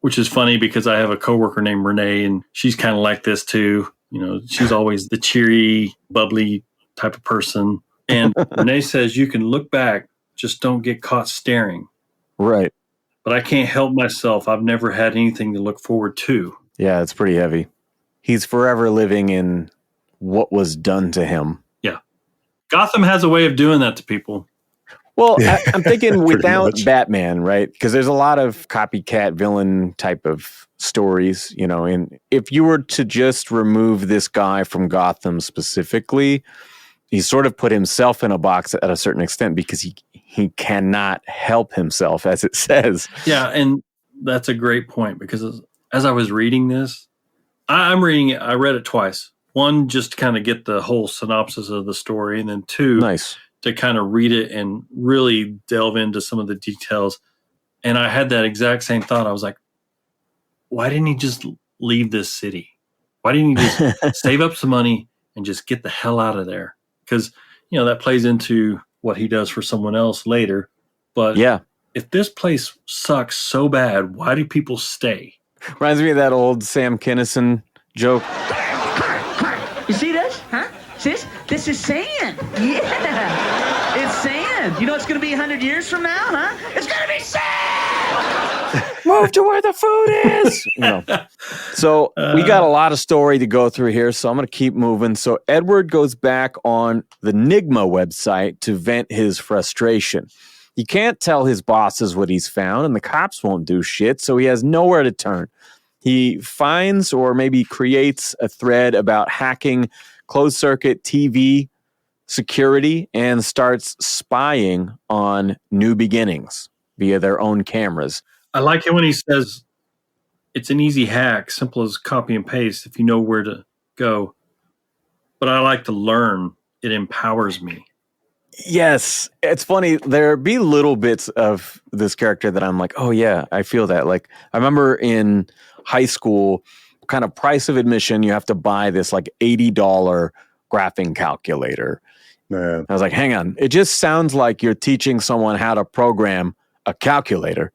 Which is funny because I have a coworker named Renee, and she's kind of like this too. You know, she's always the cheery, bubbly type of person. And Renee says, you can look back, just don't get caught staring. Right. But I can't help myself. I've never had anything to look forward to. Yeah, it's pretty heavy. He's forever living in what was done to him. Yeah. Gotham has a way of doing that to people. Well, I'm thinking without Batman, right? Because there's a lot of copycat villain type of stories, you know, and if you were to just remove this guy from Gotham specifically, he sort of put himself in a box at a certain extent because he cannot help himself, as it says. Yeah, and that's a great point because as I was reading this, I'm reading it, I read it twice. One, just to kind of get the whole synopsis of the story, and then two, to kind of read it and really delve into some of the details. And I had that exact same thought. I was like, why didn't he just leave this city? Why didn't he just save up some money and just get the hell out of there? Because, you know, that plays into what he does for someone else later. But if this place sucks so bad, why do people stay? Reminds me of that old Sam Kinison joke. You see this? Huh? See this? This is sand. Yeah. It's sand. You know it's going to be 100 years from now, huh? It's going to be sand! Move to where the food is! You know. So we got a lot of story to go through here, so I'm going to keep moving. So Edward goes back on the Nigma website to vent his frustration. He can't tell his bosses what he's found, and the cops won't do shit, so he has nowhere to turn. He finds or maybe creates a thread about hacking closed-circuit TV security and starts spying on New Beginnings via their own cameras. I like it when he says it's an easy hack, simple as copy and paste if you know where to go. But I like to learn. It empowers me. Yes. It's funny. There be little bits of this character that I'm like, oh, yeah, I feel that. Like, I remember in high school, kind of price of admission, you have to buy this like $80 graphing calculator. Man. I was like, hang on. It just sounds like you're teaching someone how to program a calculator,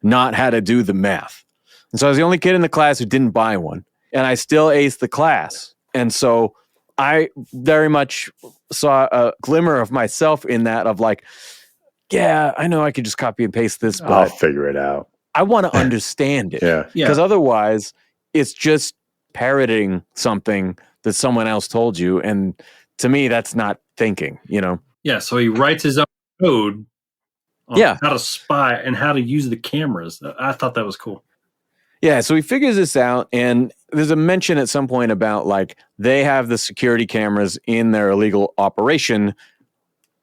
not how to do the math. And so I was the only kid in the class who didn't buy one, and I still aced the class. And so I very much saw a glimmer of myself in that, of like, yeah, I know I could just copy and paste this, but I'll figure it out. I want to understand it. Yeah. Because otherwise it's just parroting something that someone else told you. And to me, that's not thinking, you know? Yeah. So he writes his own code on how to spy and how to use the cameras. I thought that was cool. Yeah. So he figures this out, and there's a mention at some point about like they have the security cameras in their illegal operation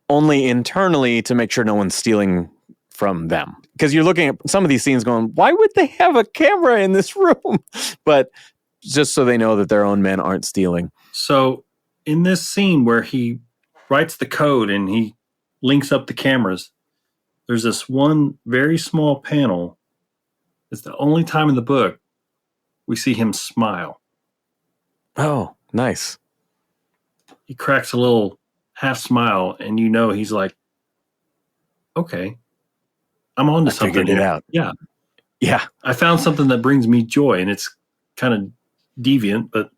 only internally to make sure no one's stealing from them. Because you're looking at some of these scenes going, why would they have a camera in this room? But just so they know that their own men aren't stealing. So in this scene where he writes the code and he links up the cameras, there's this one very small panel. It's the only time in the book we see him smile. Oh, nice. He cracks a little half smile, and he's like, okay, I'm on to something. Figured it out. Yeah. Yeah. I found something that brings me joy, and it's kind of deviant, but.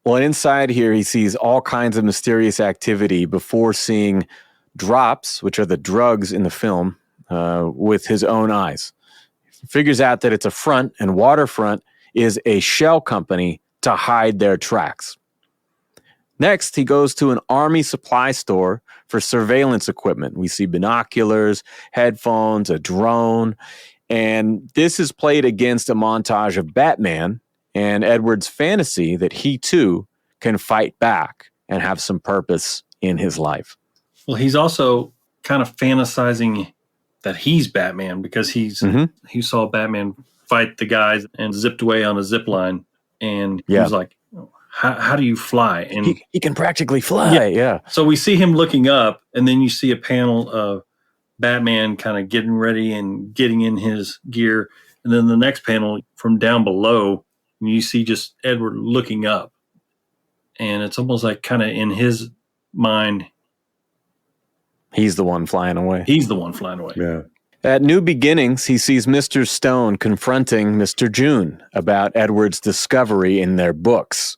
Well, inside here, he sees all kinds of mysterious activity before seeing drops, which are the drugs in the film, with his own eyes. He figures out that it's a front, and Waterfront is a shell company to hide their tracks. Next, he goes to an army supply store for surveillance equipment. We see binoculars, headphones, a drone, and this is played against a montage of Batman and Edward's fantasy that he too can fight back and have some purpose in his life. Well, he's also kind of fantasizing that he's Batman because he saw Batman fight the guys and zipped away on a zip line, and he was like, how do you fly? And he can practically fly. Yeah. So we see him looking up, and then you see a panel of Batman kind of getting ready and getting in his gear. And then the next panel from down below, you see just Edward looking up. And it's almost like kind of in his mind, he's the one flying away. Yeah. At New Beginnings, he sees Mr. Stone confronting Mr. June about Edward's discovery in their books.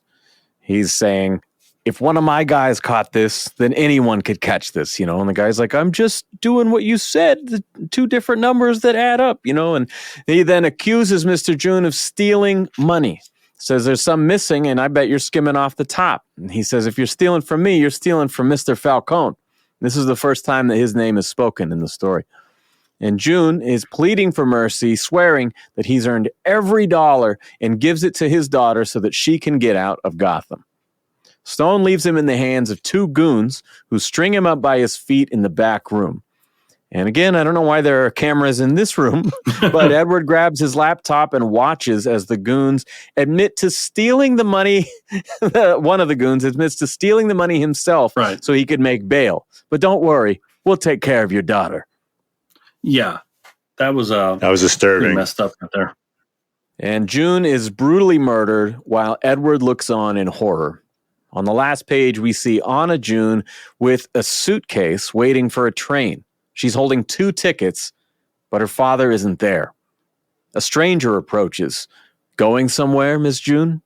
He's saying, if one of my guys caught this, then anyone could catch this, and the guy's like, I'm just doing what you said, the two different numbers that add up, and he then accuses Mr. June of stealing money. Says there's some missing, and I bet you're skimming off the top. And he says, if you're stealing from me, you're stealing from Mr. Falcone. This is the first time that his name is spoken in the story. And June is pleading for mercy, swearing that he's earned every dollar and gives it to his daughter so that she can get out of Gotham. Stone leaves him in the hands of two goons who string him up by his feet in the back room. And again, I don't know why there are cameras in this room, but Edward grabs his laptop and watches as the goons admit to stealing the money. One of the goons admits to stealing the money himself so he could make bail. But don't worry, we'll take care of your daughter. Yeah, that was disturbing. Pretty messed up right there. And June is brutally murdered while Edward looks on in horror. On the last page, we see Anna June with a suitcase waiting for a train. She's holding 2 tickets, but her father isn't there. A stranger approaches. Going somewhere, Miss June?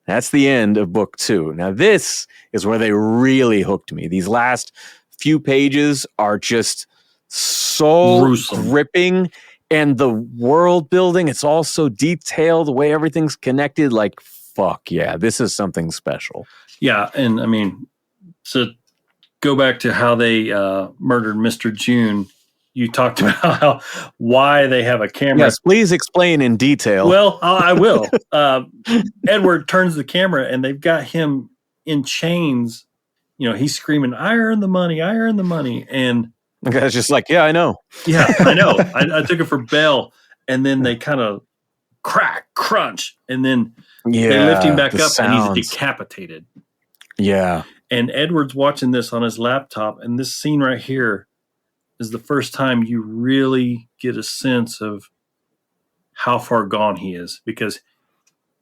That's the end of book 2. Now, this is where they really hooked me. These last few pages are just so gruesome, gripping, and the world building, it's all so detailed, the way everything's connected, like, fuck yeah, this is something special. Yeah, and I mean, to go back to how they murdered Mr. June, you talked about why they have a camera. Yes, please explain in detail. Well, I will. Edward turns the camera, and they've got him in chains. He's screaming, I earned the money, I earned the money. And the guy's just like, yeah, I know. Yeah, I know. I took it for bail. And then they kind of crack, crunch, and then they lift him back up, and he's decapitated. Yeah. And Edward's watching this on his laptop, and this scene right here is the first time you really get a sense of how far gone he is, because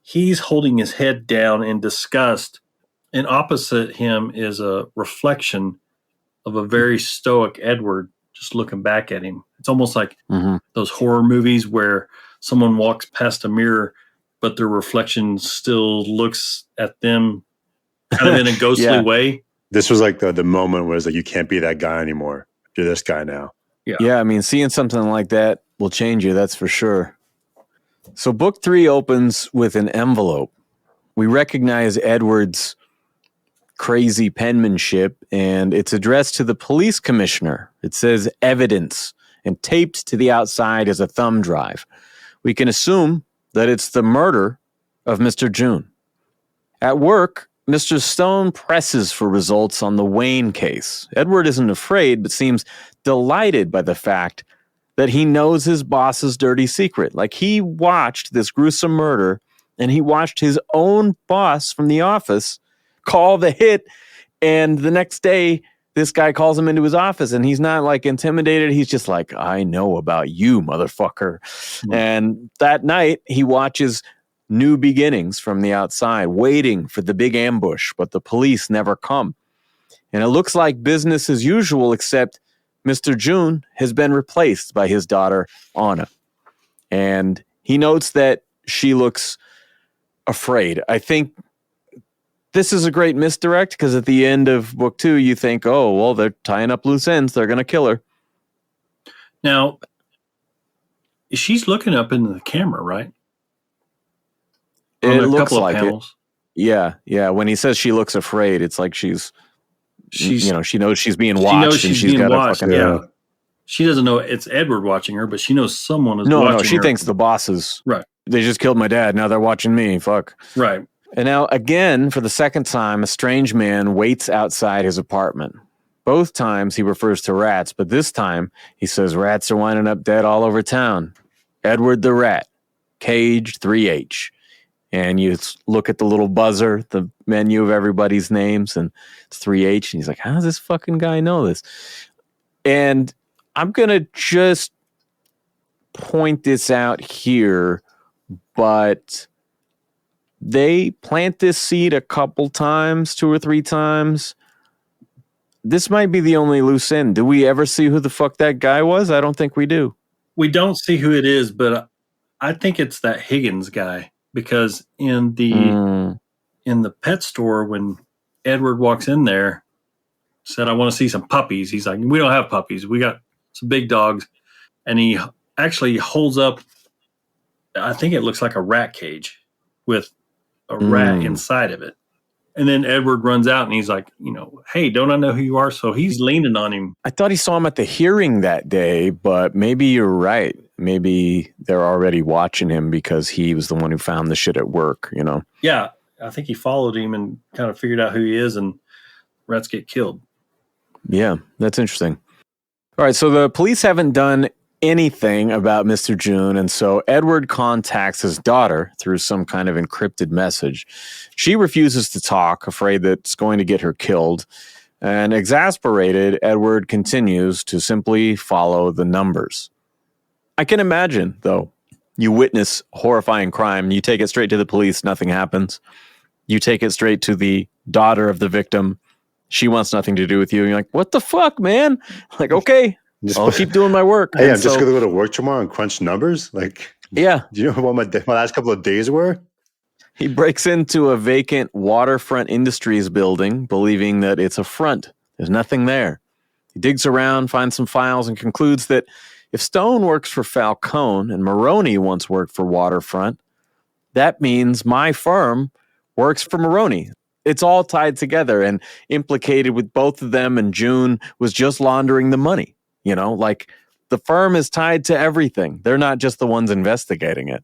he's holding his head down in disgust, and opposite him is a reflection of a very stoic Edward just looking back at him. It's almost like those horror movies where someone walks past a mirror, but their reflection still looks at them kind of in a ghostly way. This was like the moment where it's like, you can't be that guy anymore. You're this guy now. Yeah, I mean, seeing something like that will change you, that's for sure. So book 3 opens with an envelope. We recognize Edward's crazy penmanship, and it's addressed to the police commissioner. It says evidence, and taped to the outside is a thumb drive. We can assume that it's the murder of Mr. June. At work, Mr. Stone presses for results on the Wayne case. Edward isn't afraid, but seems delighted by the fact that he knows his boss's dirty secret. Like, he watched this gruesome murder, and he watched his own boss from the office call the hit, and the next day, this guy calls him into his office, and he's not like intimidated. He's just like, I know about you, motherfucker. And that night, he watches New Beginnings from the outside, waiting for the big ambush, but the police never come. And it looks like business as usual, except Mr. June has been replaced by his daughter, Anna. And he notes that she looks afraid. I think this is a great misdirect because at the end of book 2, you think, oh, well, they're tying up loose ends. They're going to kill her. Now, she's looking up into the camera, right? It looks like it. Yeah. When he says she looks afraid, it's like she's she knows she's being watched. She's got a fucking, yeah. She doesn't know it's Edward watching her, but she knows someone is watching her. No, she thinks the bosses. Right. They just killed my dad. Now they're watching me. Fuck. Right. And now, again, for the second time, a strange man waits outside his apartment. Both times he refers to rats, but this time he says rats are winding up dead all over town. Edward the Rat, Cage 3H. And you look at the little buzzer, the menu of everybody's names, and it's 3H. And he's like, how does this fucking guy know this? And I'm going to just point this out here, but they plant this seed a couple times, 2 or 3 times. This might be the only loose end. Do we ever see who the fuck that guy was? I don't think we do. We don't see who it is, but I think it's that Higgins guy, because in the pet store, when Edward walks in there, said, I want to see some puppies. He's like, we don't have puppies. We got some big dogs. And he actually holds up, I think it looks like a rat cage with a rat inside of it. And then Edward runs out and he's like, hey, don't I know who you are? So he's leaning on him. I thought he saw him at the hearing that day, but maybe you're right. Maybe they're already watching him because he was the one who found the shit at work, Yeah, I think he followed him and kind of figured out who he is, and rats get killed. Yeah, that's interesting. All right, so the police haven't done anything about Mr. June, and so Edward contacts his daughter through some kind of encrypted message. She refuses to talk, afraid that it's going to get her killed. And exasperated, Edward continues to simply follow the numbers. I can imagine, though, you witness horrifying crime, you take it straight to the police, nothing happens. You take it straight to the daughter of the victim. She wants nothing to do with you. And you're like, what the fuck, man? Like, okay, I'll keep doing my work. Hey, I'm just going to go to work tomorrow and crunch numbers. Like, yeah. Do you know what my last couple of days were? He breaks into a vacant Waterfront Industries building, believing that it's a front. There's nothing there. He digs around, finds some files, and concludes that if Stone works for Falcone and Maroney once worked for Waterfront, that means my firm works for Maroney. It's all tied together and implicated with both of them, and June was just laundering the money. Like the firm is tied to everything. They're not just the ones investigating it.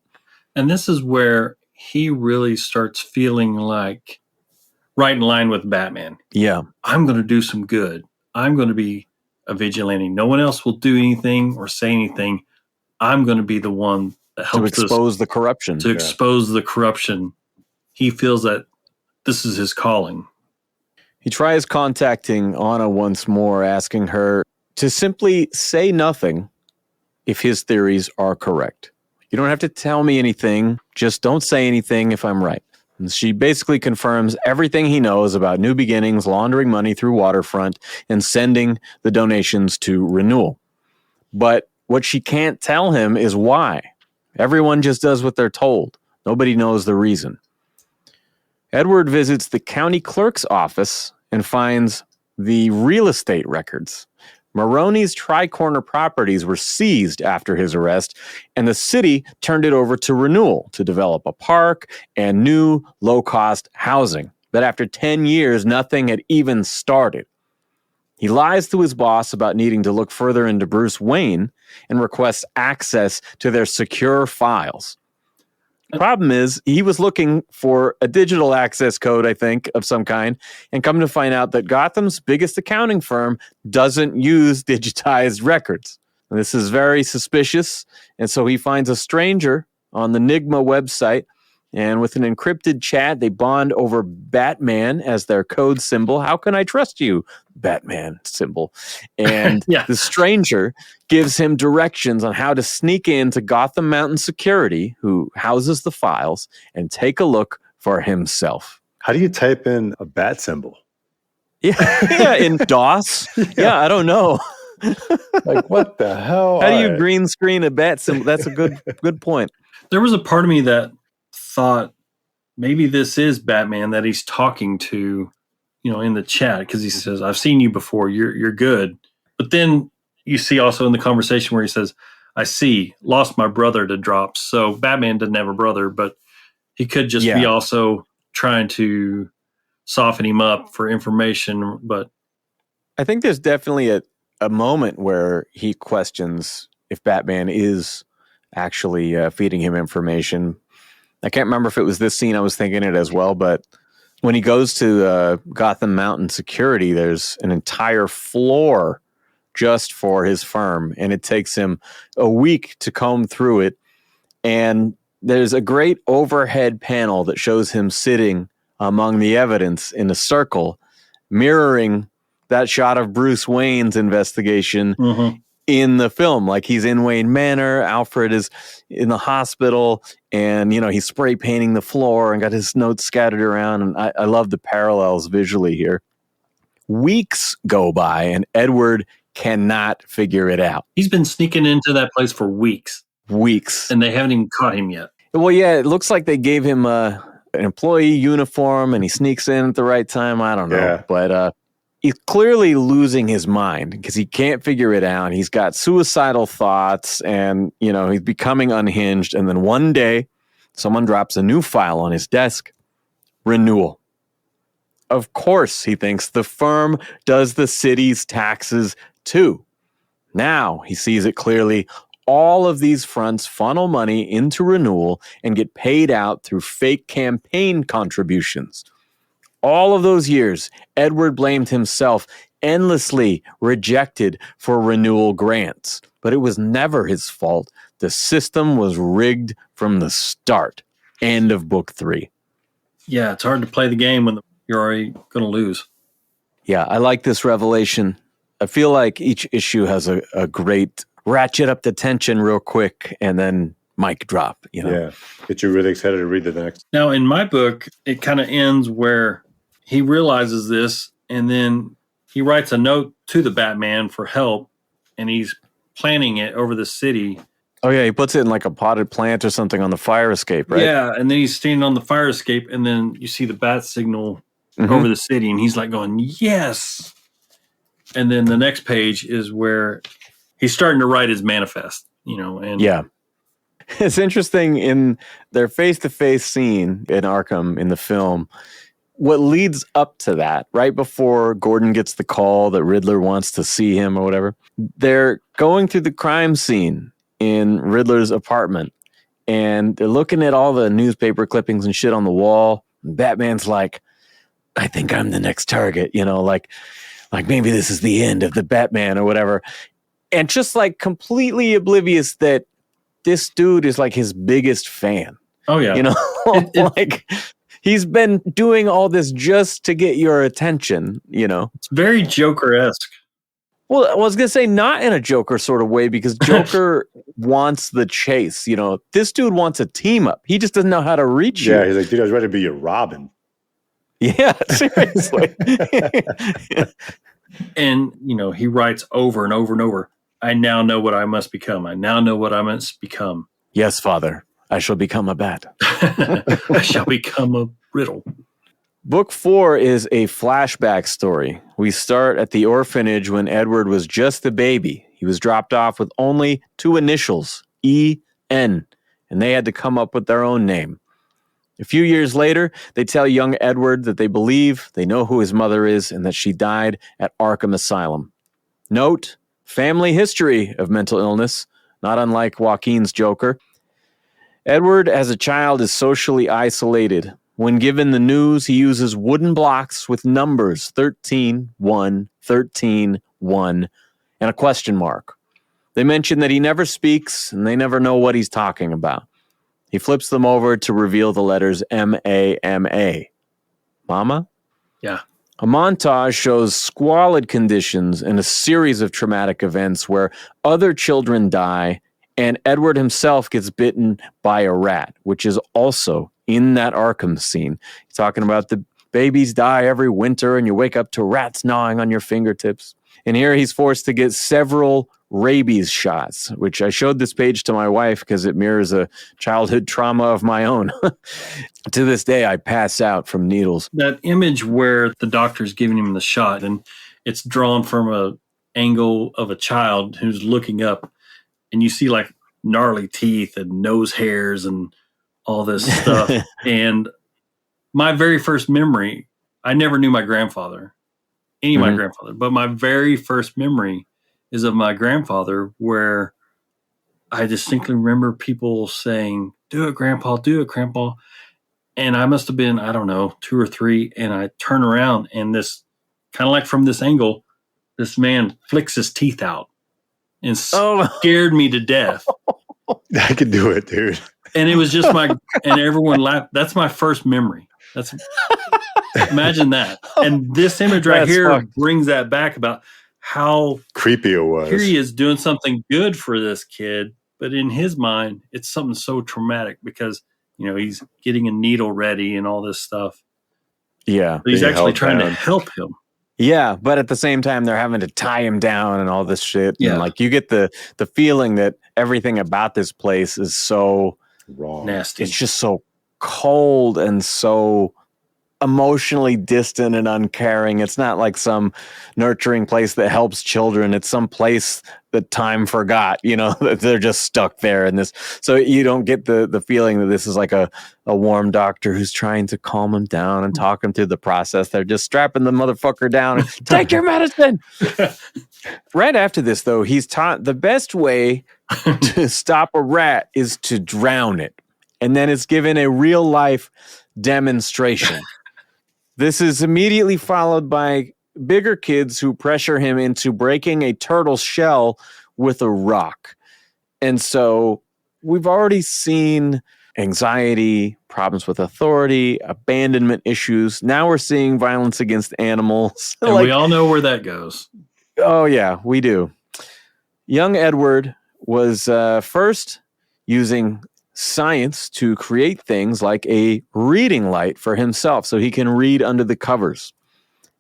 And this is where he really starts feeling like right in line with Batman. Yeah. I'm going to do some good. I'm going to be a vigilante. No one else will do anything or say anything. I'm going to be the one that helps to expose the corruption. To expose the corruption. He feels that this is his calling. He tries contacting Anna once more, asking her to simply say nothing if his theories are correct. You don't have to tell me anything. Just don't say anything if I'm right. And she basically confirms everything he knows about New Beginnings, laundering money through Waterfront, and sending the donations to Renewal. But what she can't tell him is why. Everyone just does what they're told. Nobody knows the reason. Edward visits the county clerk's office and finds the real estate records. Maroney's Tri-Corner properties were seized after his arrest, and the city turned it over to Renewal to develop a park and new low-cost housing. But after 10 years, nothing had even started. He lies to his boss about needing to look further into Bruce Wayne and requests access to their secure files. The problem is, he was looking for a digital access code, I think, of some kind, and come to find out that Gotham's biggest accounting firm doesn't use digitized records. And this is very suspicious, and so he finds a stranger on the Nigma website And with an encrypted chat, they bond over Batman as their code symbol. How can I trust you? Batman symbol. And the stranger gives him directions on how to sneak into Gotham Mountain Security, who houses the files, and take a look for himself. How do you type in a bat symbol? Yeah, in DOS? Yeah, I don't know. Like, what the hell? How do you green screen a bat symbol? That's a good point. There was a part of me that thought maybe this is Batman that he's talking to, in the chat, because he says, I've seen you before, you're good. But then you see also in the conversation where he says, I see, lost my brother to drops. So Batman doesn't have a brother, but he could just be also trying to soften him up for information. But I think there's definitely a moment where he questions if Batman is actually feeding him information. I can't remember if it was this scene I was thinking it as well, but when he goes to Gotham Mountain Security, there's an entire floor just for his firm, and it takes him a week to comb through it. And there's a great overhead panel that shows him sitting among the evidence in a circle, mirroring that shot of Bruce Wayne's investigation in the film. Like he's in Wayne Manor, Alfred is in the hospital, and he's spray painting the floor and got his notes scattered around. And I love the parallels visually here. Weeks go by and Edward cannot figure it out. He's been sneaking into that place for weeks. And they haven't even caught him yet. Well, yeah, it looks like they gave him an employee uniform and he sneaks in at the right time. I don't know. But he's clearly losing his mind because he can't figure it out. He's got suicidal thoughts and, he's becoming unhinged. And then one day, someone drops a new file on his desk. Renewal. Of course, he thinks the firm does the city's taxes too. Now he sees it clearly. All of these fronts funnel money into Renewal and get paid out through fake campaign contributions. All of those years, Edward blamed himself, endlessly rejected for Renewal grants. But it was never his fault. The system was rigged from the start. End of book 3. Yeah, it's hard to play the game when you're already going to lose. Yeah, I like this revelation. I feel like each issue has a great ratchet up the tension real quick and then mic drop. Yeah, get you really excited to read the next. Now, in my book, it kind of ends where he realizes this, and then he writes a note to the Batman for help, and he's planting it over the city. Oh, yeah, he puts it in like a potted plant or something on the fire escape, right? Yeah, and then he's standing on the fire escape, and then you see the bat signal over the city, and he's like going, yes! And then the next page is where he's starting to write his manifest, and yeah. It's interesting in their face-to-face scene in Arkham in the film, what leads up to that, right before Gordon gets the call that Riddler wants to see him or whatever, they're going through the crime scene in Riddler's apartment, and they're looking at all the newspaper clippings and shit on the wall. And Batman's like, I think I'm the next target, like maybe this is the end of the Batman or whatever. And just like completely oblivious that this dude is like his biggest fan. Oh, yeah. Like he's been doing all this just to get your attention, It's very Joker-esque. Well, I was going to say not in a Joker sort of way because Joker wants the chase. This dude wants a team up. He just doesn't know how to reach you. Yeah, he's like, dude, I was ready to be your Robin. Yeah, seriously. And, he writes over and over and over, I now know what I must become. I now know what I must become. Yes, Father, I shall become a bat. I shall become a riddle. Book 4 is a flashback story. We start at the orphanage when Edward was just a baby. He was dropped off with only 2 initials, E-N, and they had to come up with their own name. A few years later, they tell young Edward that they believe they know who his mother is and that she died at Arkham Asylum. Note, family history of mental illness, not unlike Joaquin's Joker. Edward, as a child, is socially isolated. When given the news, he uses wooden blocks with numbers 13, 1, 13, 1, and a question mark. They mention that he never speaks and they never know what he's talking about. He flips them over to reveal the letters M-A-M-A. Mama? Yeah. A montage shows squalid conditions and a series of traumatic events where other children die and Edward himself gets bitten by a rat, which is also in that Arkham scene. He's talking about the babies die every winter and you wake up to rats gnawing on your fingertips. And here he's forced to get several rabies shots, which I showed this page to my wife because it mirrors a childhood trauma of my own. To this day, I pass out from needles. That image where the doctor's giving him the shot and it's drawn from a angle of a child who's looking up and you see like gnarly teeth and nose hairs and all this stuff. And my very first memory, I never knew my grandfather, my grandfather, but my very first memory is of my grandfather where I distinctly remember people saying, do it, Grandpa, do it, Grandpa. And I must have been, I don't know, 2 or 3. And I turn around and this, kind of like from this angle, this man flicks his teeth out and scared me to death. I could do it, dude. And it was just and everyone laughed. That's my first memory. Imagine that. And this image right here brings that back about how creepy it was. Here he is doing something good for this kid, but in his mind, it's something so traumatic because, he's getting a needle ready and all this stuff. Yeah. But he's actually trying to help him. Yeah, but at the same time, they're having to tie him down and all this shit. Yeah. And like you get the feeling that everything about this place is so wrong, nasty. It's just so cold and so emotionally distant and uncaring. It's not like some nurturing place that helps children. It's some place that time forgot, that they're just stuck there in this. So you don't get the feeling that this is like a warm doctor who's trying to calm him down and talk him through the process. They're just strapping the motherfucker down and take your medicine. Right after this, though, he's taught the best way to stop a rat is to drown it. And then it's given a real life demonstration. This is immediately followed by bigger kids who pressure him into breaking a turtle's shell with a rock. And so we've already seen anxiety, problems with authority, abandonment issues. Now we're seeing violence against animals. And we all know where that goes. Oh, yeah, we do. Young Edward was first using science to create things like a reading light for himself so he can read under the covers.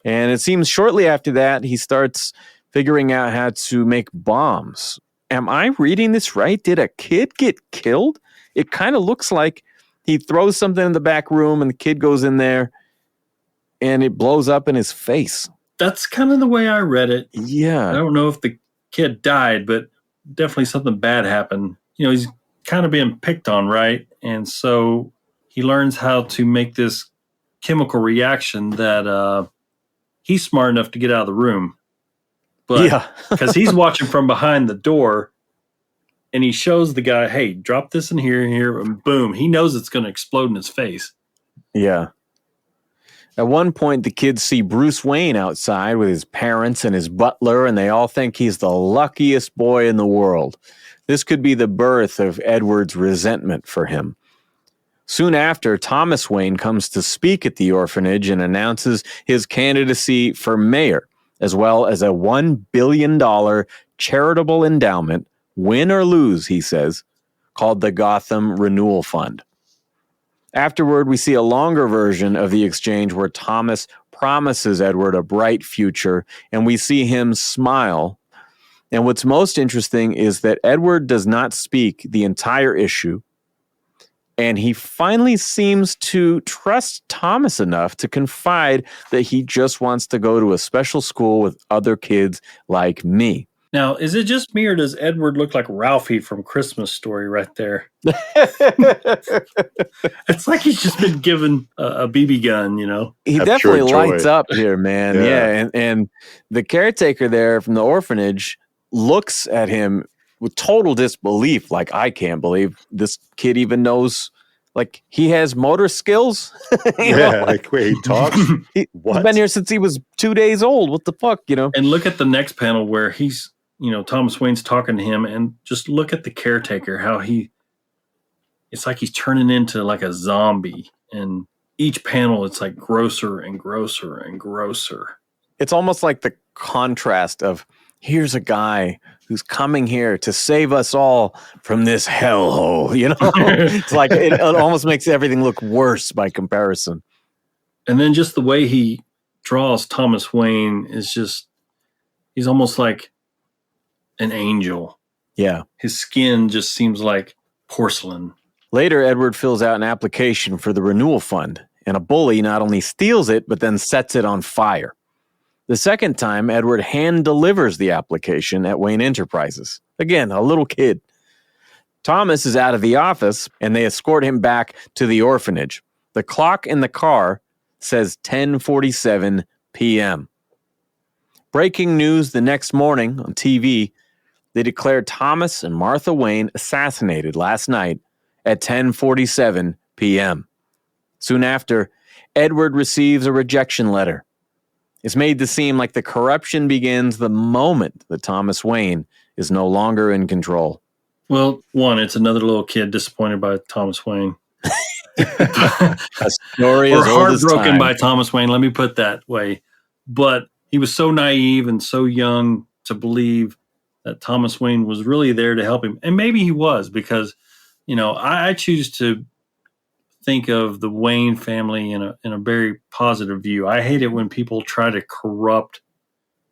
And it seems shortly after that, he starts figuring out how to make bombs. Am I reading this right? Did a kid get killed? It kind of looks like he throws something in the back room and the kid goes in there and it blows up in his face. That's kind of the way I read it. Yeah. I don't know if the kid died, but definitely something bad happened. He's kind of being picked on, right? And so he learns how to make this chemical reaction that he's smart enough to get out of the room. But because he's watching from behind the door and he shows the guy, hey, drop this in here, and boom, he knows it's going to explode in his face. Yeah. At one point, the kids see Bruce Wayne outside with his parents and his butler, and they all think he's the luckiest boy in the world. This could be the birth of Edward's resentment for him. Soon after, Thomas Wayne comes to speak at the orphanage and announces his candidacy for mayor, as well as a $1 billion charitable endowment, win or lose, he says, called the Gotham Renewal Fund. Afterward, we see a longer version of the exchange where Thomas promises Edward a bright future, and we see him smile. And what's most interesting is that Edward does not speak the entire issue, and he finally seems to trust Thomas enough to confide that he just wants to go to a special school with other kids like me. Now, is it just me or does Edward look like Ralphie from Christmas Story right there? It's like he's just been given a BB gun, He definitely lights up here, man. Yeah. And the caretaker there from the orphanage looks at him with total disbelief. Like, I can't believe this kid even knows, like, he has motor skills. Like, wait, he talks? He's been here since he was 2 days old. What the fuck, And look at the next panel where he's, Thomas Wayne's talking to him, and just look at the caretaker, how he it's like he's turning into like a zombie. And each panel, it's like grosser and grosser and grosser. It's almost like the contrast of here's a guy who's coming here to save us all from this hellhole. You know, it's like it almost makes everything look worse by comparison. And then just the way he draws Thomas Wayne is just, he's almost like an angel. Yeah. His skin just seems like porcelain. Later, Edward fills out an application for the renewal fund, and a bully not only steals it, but then sets it on fire. The second time, Edward hand delivers the application at Wayne Enterprises. Again, a little kid. Thomas is out of the office, and they escort him back to the orphanage. The clock in the car says 10:47 p.m. Breaking news the next morning on TV, they declared Thomas and Martha Wayne assassinated last night at 10:47 p.m. Soon after, Edward receives a rejection letter. It's made to seem like the corruption begins the moment that Thomas Wayne is no longer in control. Well, one, it's another little kid disappointed by Thomas Wayne. A story or as old as heartbroken time. by Thomas Wayne, let me put that way. But he was so naive and so young to believe that Thomas Wayne was really there to help him. And maybe he was, because, you know, I choose to think of the Wayne family in a very positive view. I hate it when people try to corrupt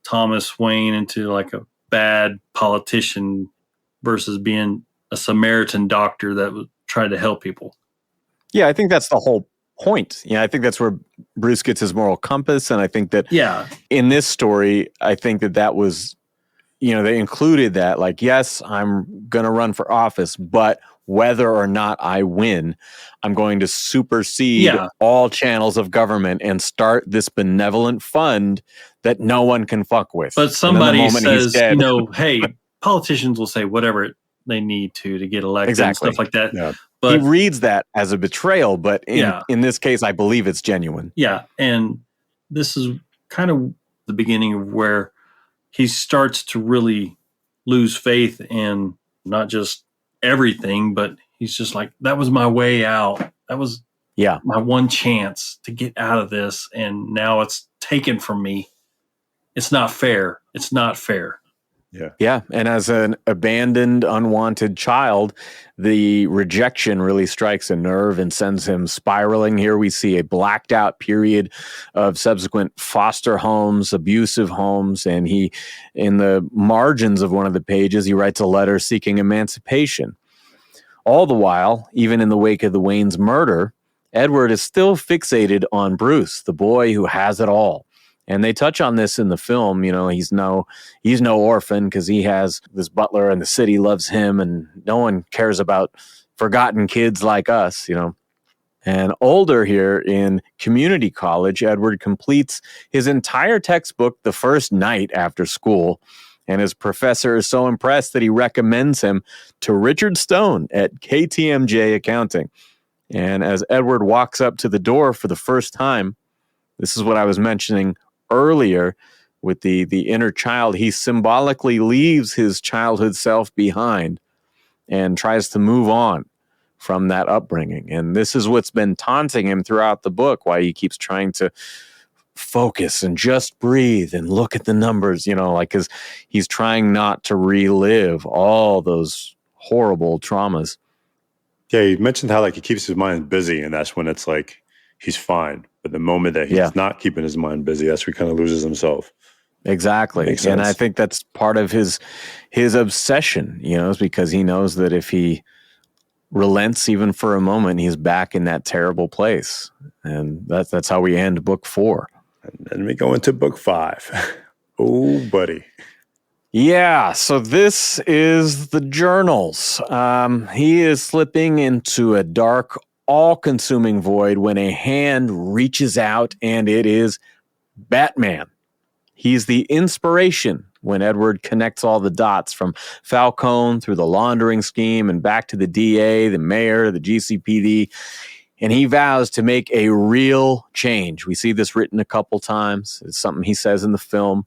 Thomas Wayne into like a bad politician versus being a Samaritan doctor that tried to help people. Yeah, I think that's the whole point. Yeah, I think that's where Bruce gets his moral compass. And I think that in this story, I think that was, you know, they included that, like, yes, I'm going to run for office, but whether or not I win, I'm going to supersede all channels of government and start this benevolent fund that no one can fuck with. But somebody says, you know, hey, politicians will say whatever they need to get elected and stuff like that. Yeah. But he reads that as a betrayal, but in this case, I believe it's genuine. Yeah, and this is kind of the beginning of where he starts to really lose faith in not just everything, but he's just like, that was my way out. That was my one chance to get out of this, and now it's taken from me. It's not fair. It's not fair. Yeah. And as an abandoned, unwanted child, the rejection really strikes a nerve and sends him spiraling. Here we see a blacked out period of subsequent foster homes, abusive homes. And he, in the margins of one of the pages, he writes a letter seeking emancipation. All the while, even in the wake of the Wayne's murder, Edward is still fixated on Bruce, the boy who has it all. And they touch on this in the film. You know, he's no orphan because he has this butler and the city loves him, and no one cares about forgotten kids like us, you know. And older here in community college, Edward completes his entire textbook the first night after school. And his professor is so impressed that he recommends him to Richard Stone at KTMJ Accounting. And as Edward walks up to the door for the first time, this is what I was mentioning earlier with the inner child. He symbolically leaves his childhood self behind and tries to move on from that upbringing. And this is what's been taunting him throughout the book, why he keeps trying to focus and just breathe and look at the numbers, you know, like, because he's trying not to relive all those horrible traumas. Yeah, you mentioned how, like, he keeps his mind busy, and that's when it's like he's fine. But the moment that he's not keeping his mind busy, that's where he kind of loses himself. Exactly. And I think that's part of his obsession, you know, is because he knows that if he relents even for a moment, he's back in that terrible place. And that's how we end book 4. And then we go into book 5. Oh, buddy. Yeah, so this is the journals. He is slipping into a dark, all-consuming void when a hand reaches out, and it is Batman. He's the inspiration when Edward connects all the dots from Falcone through the laundering scheme and back to the DA, the mayor, the GCPD, and he vows to make a real change. We see this written a couple times. It's something he says in the film.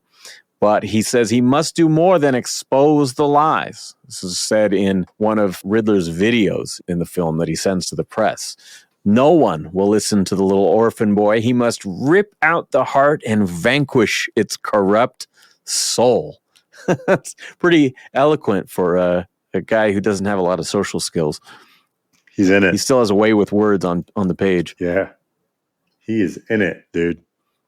But he says he must do more than expose the lies. This is said in one of Riddler's videos in the film that he sends to the press. No one will listen to the little orphan boy. He must rip out the heart and vanquish its corrupt soul. That's pretty eloquent for a guy who doesn't have a lot of social skills. He's in it. He still has a way with words on the page. Yeah. He is in it, dude.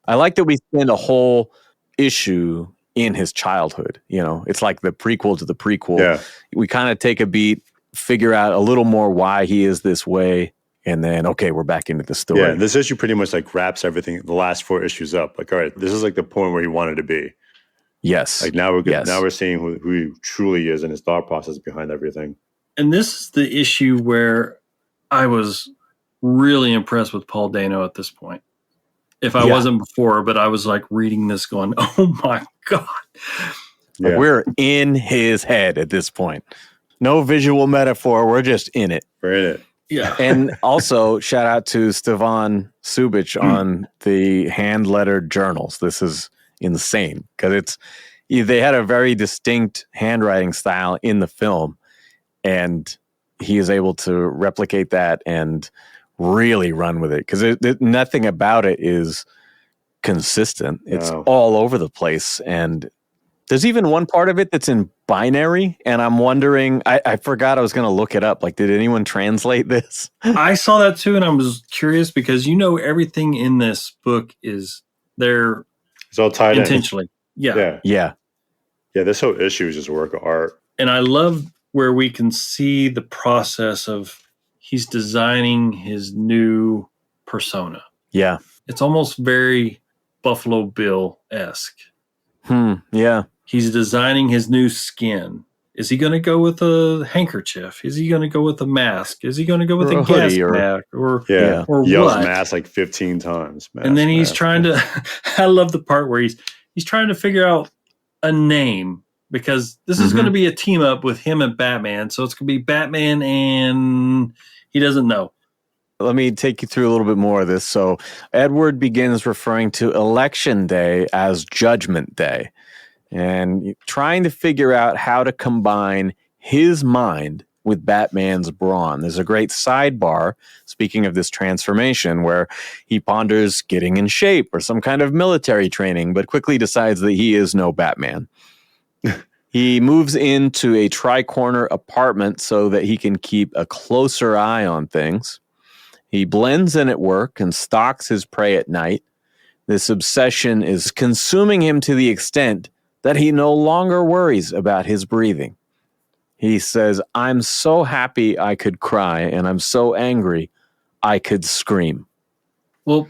I like that we spend a whole issue in his childhood. You know, it's like the prequel to the prequel. Yeah. We kind of take a beat, figure out a little more why he is this way, and then, okay, we're back into the story. Yeah, this issue pretty much like wraps everything, the last 4 issues up. Like, all right, this is like the point where he wanted to be. Yes. Like now we're seeing who he truly is and his thought process behind everything. And this is the issue where I was really impressed with Paul Dano at this point. If I wasn't before, but I was like reading this going, oh my God. Like we're in his head at this point. No visual metaphor. We're just in it. We're in it. Yeah. And also shout out to Stevan Subic on the hand-lettered journals. This is insane because they had a very distinct handwriting style in the film, and he is able to replicate that and really run with it because nothing about it is consistent. It's all over the place, and there's even one part of it that's in binary, and I'm wondering, I forgot I was going to look it up. Like, did anyone translate this? I saw that too, and I was curious because everything in this book is there. It's all tied intentionally. Yeah. This whole issue is just a work of art. And I love where we can see the process of he's designing his new persona. Yeah. It's almost very Buffalo Bill-esque. Yeah. He's designing his new skin. Is he going to go with a handkerchief? Is he going to go with a mask? Is he going to go with a gas mask? Or yells what? mask like 15 times. Mask, and then he's trying to, I love the part where he's trying to figure out a name because this is going to be a team up with him and Batman. So it's going to be Batman and he doesn't know. Let me take you through a little bit more of this. So Edward begins referring to Election Day as Judgment Day and trying to figure out how to combine his mind with Batman's brawn. There's a great sidebar, speaking of this transformation, where he ponders getting in shape or some kind of military training, but quickly decides that he is no Batman. He moves into a tri-corner apartment so that he can keep a closer eye on things. He blends in at work and stalks his prey at night. This obsession is consuming him to the extent that he no longer worries about his breathing. He says, I'm so happy I could cry, and I'm so angry I could scream. Well,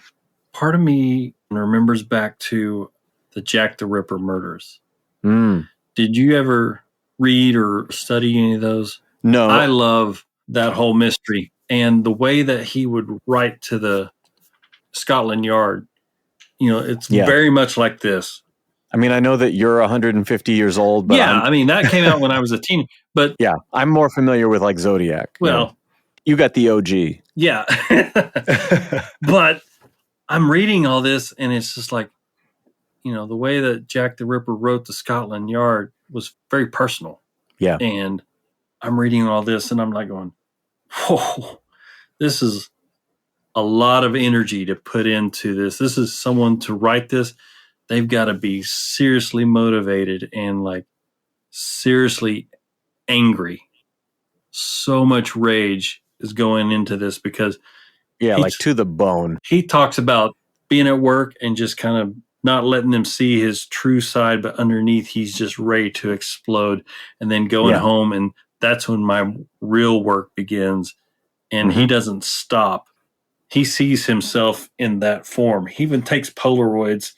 part of me remembers back to the Jack the Ripper murders. Did you ever read or study any of those? No. I love that whole mystery. And the way that he would write to the Scotland Yard, it's very much like this. I mean, I know that you're 150 years old, but that came out when I was a teen. But yeah, I'm more familiar with like Zodiac. Well, you got the OG. Yeah. But I'm reading all this and it's just like, the way that Jack the Ripper wrote the Scotland Yard was very personal. Yeah. And I'm reading all this and I'm like going, whoa, this is a lot of energy to put into this. This is someone to write this. They've got to be seriously motivated and like seriously angry. So much rage is going into this because like to the bone. He talks about being at work and just kind of not letting them see his true side, but underneath he's just ready to explode and then going home. And that's when my real work begins. And he doesn't stop. He sees himself in that form. He even takes Polaroids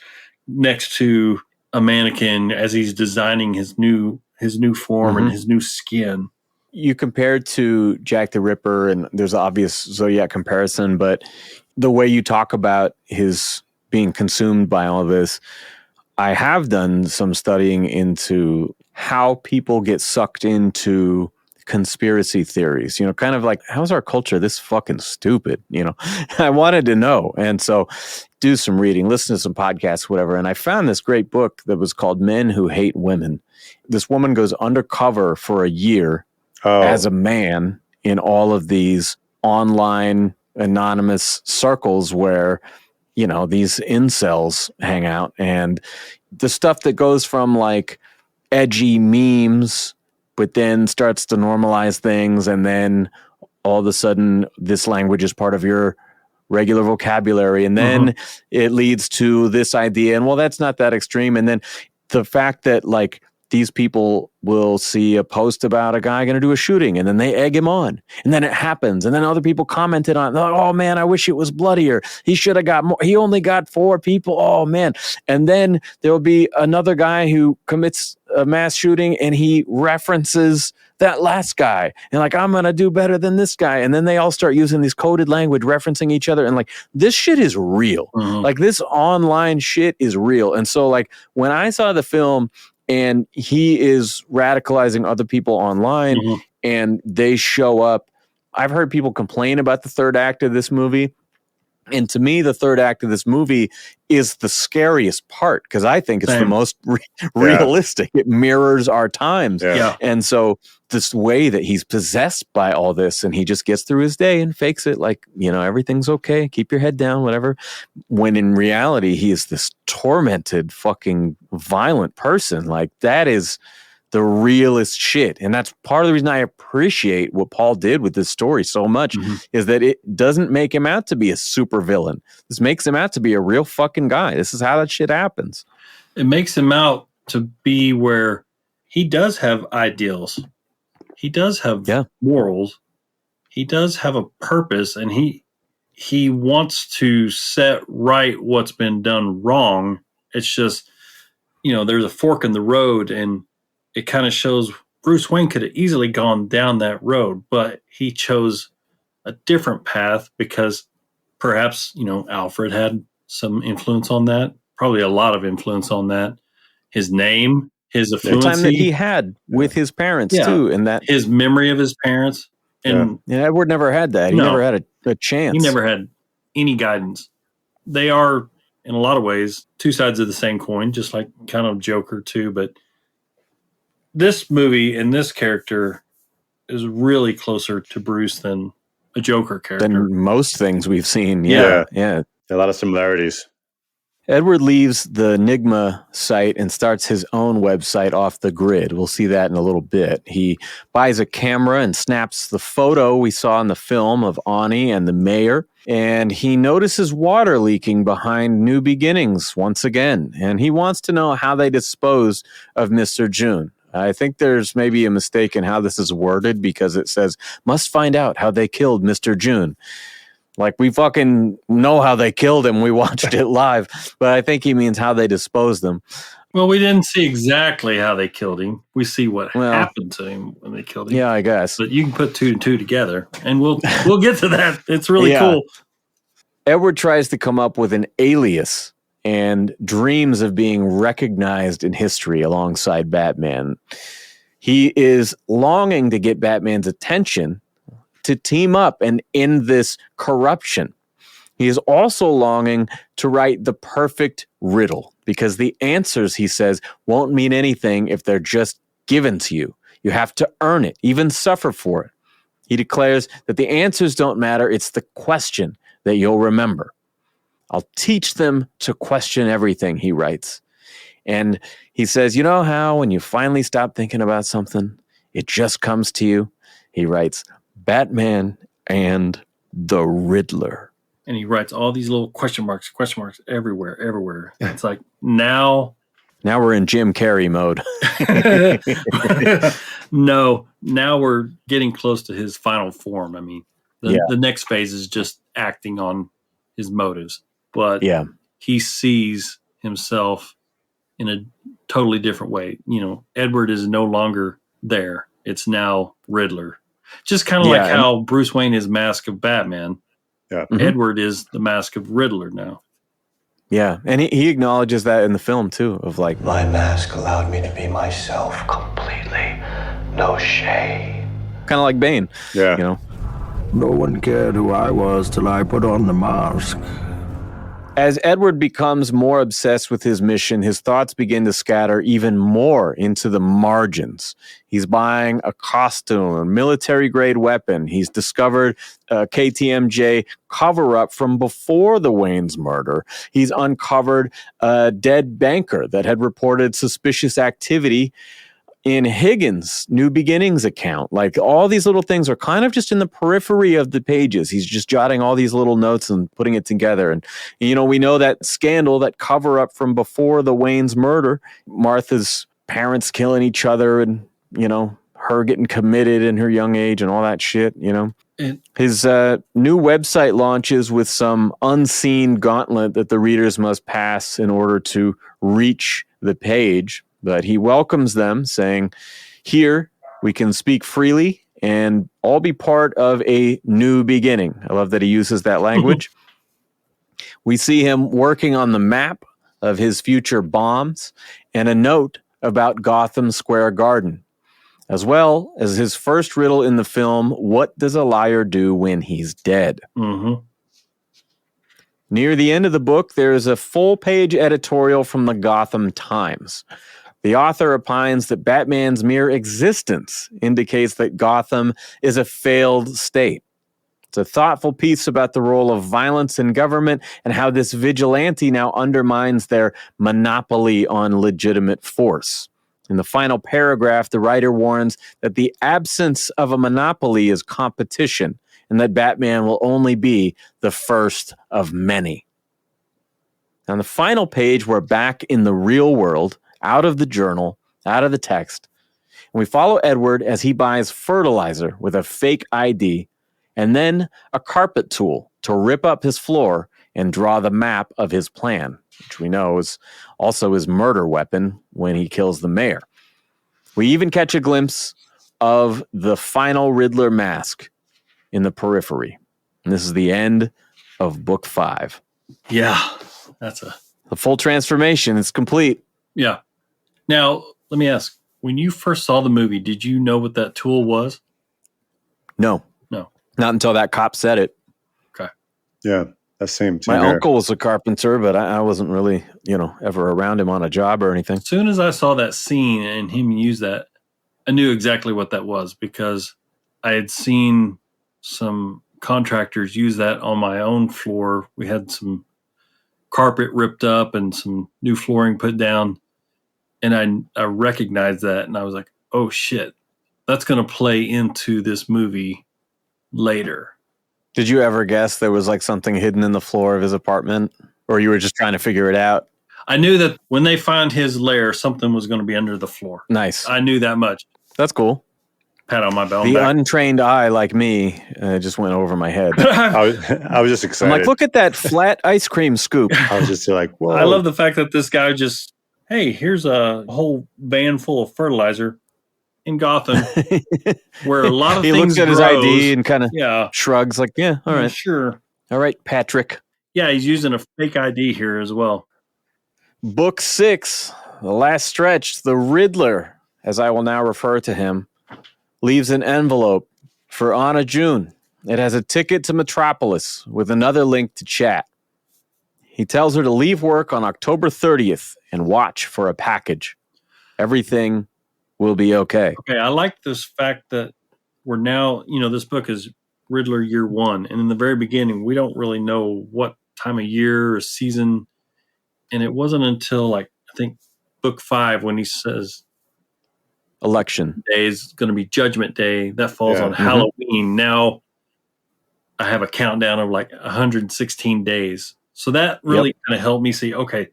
next to a mannequin as he's designing his new form and his new skin. You compared to Jack the Ripper, and there's an obvious Zodiac comparison, but the way you talk about his being consumed by all of this, I have done some studying into how people get sucked into conspiracy theories, kind of like, how's our culture this fucking stupid? I wanted to know. And so do some reading, listen to some podcasts, whatever. And I found this great book that was called Men Who Hate Women. This woman goes undercover for a year as a man in all of these online anonymous circles where, these incels hang out, and the stuff that goes from like edgy memes, but then starts to normalize things. And then all of a sudden this language is part of your regular vocabulary. And then it leads to this idea. And well, that's not that extreme. And then the fact that like these people will see a post about a guy going to do a shooting, and then they egg him on, and then it happens. And then other people commented on it. Like, oh man, I wish it was bloodier. He should have got more. He only got 4 people. Oh man. And then there'll be another guy who commits a mass shooting and he references that last guy and like, I'm going to do better than this guy. And then they all start using these coded language, referencing each other. And like, this shit is real. Like this online shit is real. And so like when I saw the film, and he is radicalizing other people online, and they show up. I've heard people complain about the third act of this movie. And to me, the third act of this movie is the scariest part, because I think it's the most realistic. It mirrors our times. And so this way that he's possessed by all this, and he just gets through his day and fakes it like, everything's okay. Keep your head down, whatever. When in reality, he is this tormented, fucking violent person. Like that is the realest shit. And that's part of the reason I appreciate what Paul did with this story so much, is that it doesn't make him out to be a super villain. This makes him out to be a real fucking guy. This is how that shit happens. It makes him out to be where he does have ideals. He does have morals. He does have a purpose, and he wants to set right what's been done wrong. It's just, there's a fork in the road, and it kind of shows Bruce Wayne could have easily gone down that road, but he chose a different path because perhaps, Alfred had some influence on that, probably a lot of influence on that. His name, his affluency. The time that he had with his parents too, and that his memory of his parents. And Edward never had that. He never had a chance. He never had any guidance. They are, in a lot of ways, two sides of the same coin, just like kind of Joker too, but this movie and this character is really closer to Bruce than a Joker character. Than most things we've seen. Yeah. A lot of similarities. Edward leaves the Enigma site and starts his own website off the grid. We'll see that in a little bit. He buys a camera and snaps the photo we saw in the film of Ani and the mayor. And he notices water leaking behind New Beginnings once again. And he wants to know how they disposed of Mr. June. I think there's maybe a mistake in how this is worded, because it says, must find out how they killed Mr. June. Like, we fucking know how they killed him. We watched it live. But I think he means how they disposed them. Well, we didn't see exactly how they killed him. We see what happened to him when they killed him. Yeah, I guess. But you can put 2 and 2 together, and we'll get to that. It's really cool. Edward tries to come up with an alias and dreams of being recognized in history alongside Batman. He is longing to get Batman's attention to team up and end this corruption. He is also longing to write the perfect riddle, because the answers, he says, won't mean anything if they're just given to you. You have to earn it, even suffer for it. He declares that the answers don't matter. It's the question that you'll remember. I'll teach them to question everything, he writes. And he says, you know how when you finally stop thinking about something, it just comes to you? He writes, Batman and the Riddler. And he writes all these little question marks everywhere. It's like, now we're in Jim Carrey mode. No, now we're getting close to his final form. I mean, the next phase is just acting on his motives. But he sees himself in a totally different way. Edward is no longer there. It's now Riddler. Just kind of like how Bruce Wayne is Mask of Batman. Yeah. Edward is the Mask of Riddler now. Yeah, and he acknowledges that in the film too, of like, my mask allowed me to be myself completely. No shame, Kind of like Bane. Yeah. You know? No one cared who I was till I put on the mask. As Edward becomes more obsessed with his mission, his thoughts begin to scatter even more into the margins. He's buying a costume, a military-grade weapon. He's discovered a KTMJ cover-up from before the Wayne's murder. He's uncovered a dead banker that had reported suspicious activity in Higgins' New Beginnings account. Like, all these little things are kind of just in the periphery of the pages. He's just jotting all these little notes and putting it together. And, you know, we know that scandal, that cover up from before the Wayne's murder, Martha's parents killing each other and, you know, her getting committed in her young age and all that shit, you know. His new website launches with some unseen gauntlet that the readers must pass in order to reach the page. But he welcomes them, saying, here we can speak freely and all be part of a new beginning. I love that he uses that language. We see him working on the map of his future bombs and a note about Gotham Square Garden, as well as his first riddle in the film, what does a liar do when he's dead? Mm-hmm. Near the end of the book, there is a full-page editorial from the Gotham Times. The author opines that Batman's mere existence indicates that Gotham is a failed state. It's a thoughtful piece about the role of violence in government and how this vigilante now undermines their monopoly on legitimate force. In the final paragraph, the writer warns that the absence of a monopoly is competition and that Batman will only be the first of many. On the final page, we're back in the real world, out of the journal, out of the text. And we follow Edward as he buys fertilizer with a fake ID and then a carpet tool to rip up his floor and draw the map of his plan, which we know is also his murder weapon when he kills the mayor. We even catch a glimpse of the final Riddler mask in the periphery. And this is the end of book 5. Yeah, that's the full transformation. It's complete. Yeah. Now, let me ask, when you first saw the movie, did you know what that tool was? No. Not until that cop said it. Okay. Yeah, that same My here. uncle was a carpenter, but I wasn't really, ever around him on a job or anything. As soon as I saw that scene and him use that, I knew exactly what that was because I had seen some contractors use that on my own floor. We had some carpet ripped up and some new flooring put down. And I recognized that and I was like, oh shit, that's going to play into this movie later. Did you ever guess there was like something hidden in the floor of his apartment, or you were just trying to figure it out? I knew that when they found his lair, something was going to be under the floor. Nice. I knew that much. That's cool. Pat on my belt. The untrained eye like me just went over my head. I was just excited. I'm like, look at that flat ice cream scoop. I was just like, whoa. I love the fact that this guy just, hey, here's a whole van full of fertilizer in Gotham where a lot of he things looks at his ID and kind of shrugs like, yeah, all right. Sure. All right, Patrick. Yeah, he's using a fake ID here as well. Book 6, the last stretch, the Riddler, as I will now refer to him, leaves an envelope for Anna June. It has a ticket to Metropolis with another link to chat. He tells her to leave work on October 30th and watch for a package. Everything will be okay. Okay, I like this fact that we're now, this book is Riddler year 1. And in the very beginning, we don't really know what time of year or season. And it wasn't until I think book 5 when he says election day is going to be Judgment Day. That falls on Halloween. Now I have a countdown of 116 days. So that really kind of helped me see, okay,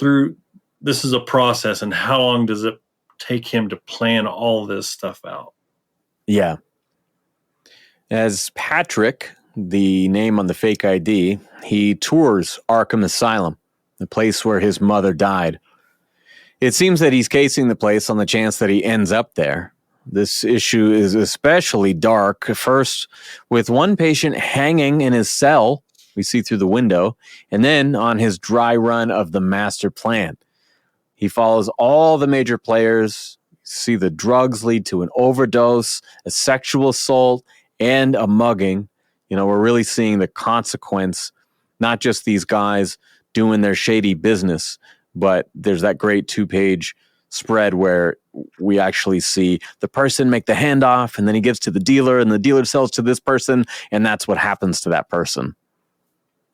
this is a process, and how long does it take him to plan all this stuff out? Yeah. As Patrick, the name on the fake ID, he tours Arkham Asylum, the place where his mother died. It seems that he's casing the place on the chance that he ends up there. This issue is especially dark. First, with one patient hanging in his cell, we see through the window, and then on his dry run of the master plan. He follows all the major players, See the drugs lead to an overdose, a sexual assault, and a mugging. You know, we're really seeing the consequence, not just these guys doing their shady business, but there's that great 2-page spread where we actually see the person make the handoff, and then he gives to the dealer, and the dealer sells to this person, and that's what happens to that person.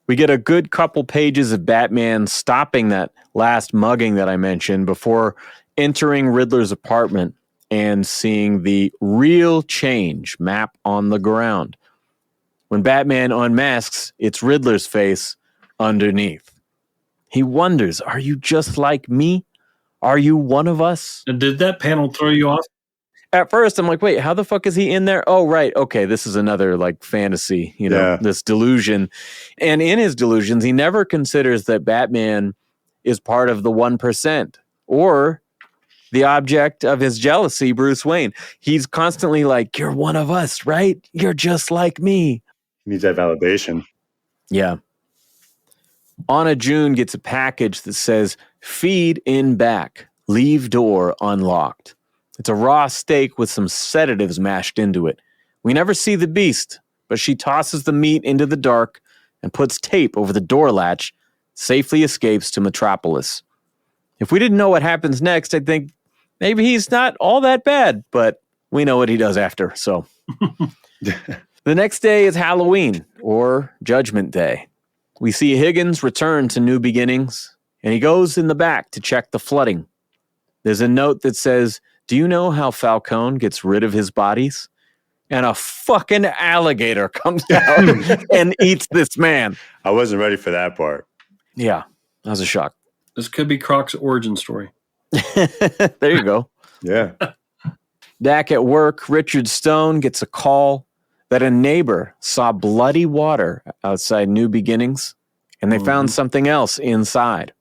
We get a good couple pages of Batman stopping that last mugging that I mentioned before entering Riddler's apartment and seeing the real change map on the ground. When Batman unmasks, it's Riddler's face underneath. He wonders, are you just like me? Are you one of us? And did that panel throw you off? At first, I'm like, wait, how the fuck is he in there? Oh, right. Okay, this is another like fantasy, you know, this delusion. And in his delusions, he never considers that Batman is part of the 1% or the object of his jealousy, Bruce Wayne. He's constantly like, you're one of us, right? You're just like me. He needs that validation. Yeah. Anna June gets a package that says, feed in back, leave door unlocked. It's a raw steak with some sedatives mashed into it. We never see the beast, but she tosses the meat into the dark and puts tape over the door latch, safely escapes to Metropolis. If we didn't know what happens next, I'd think maybe he's not all that bad, but we know what he does after, so. The next day is Halloween, or Judgment Day. We see Higgins return to New Beginnings, and he goes in the back to check the flooding. There's a note that says, do you know how Falcone gets rid of his bodies? And a fucking alligator comes down and eats this man. I wasn't ready for that part. Yeah, that was a shock. This could be Croc's origin story. There you go. Yeah. Back at work, Richard Stone gets a call that a neighbor saw bloody water outside New Beginnings, and they found something else inside.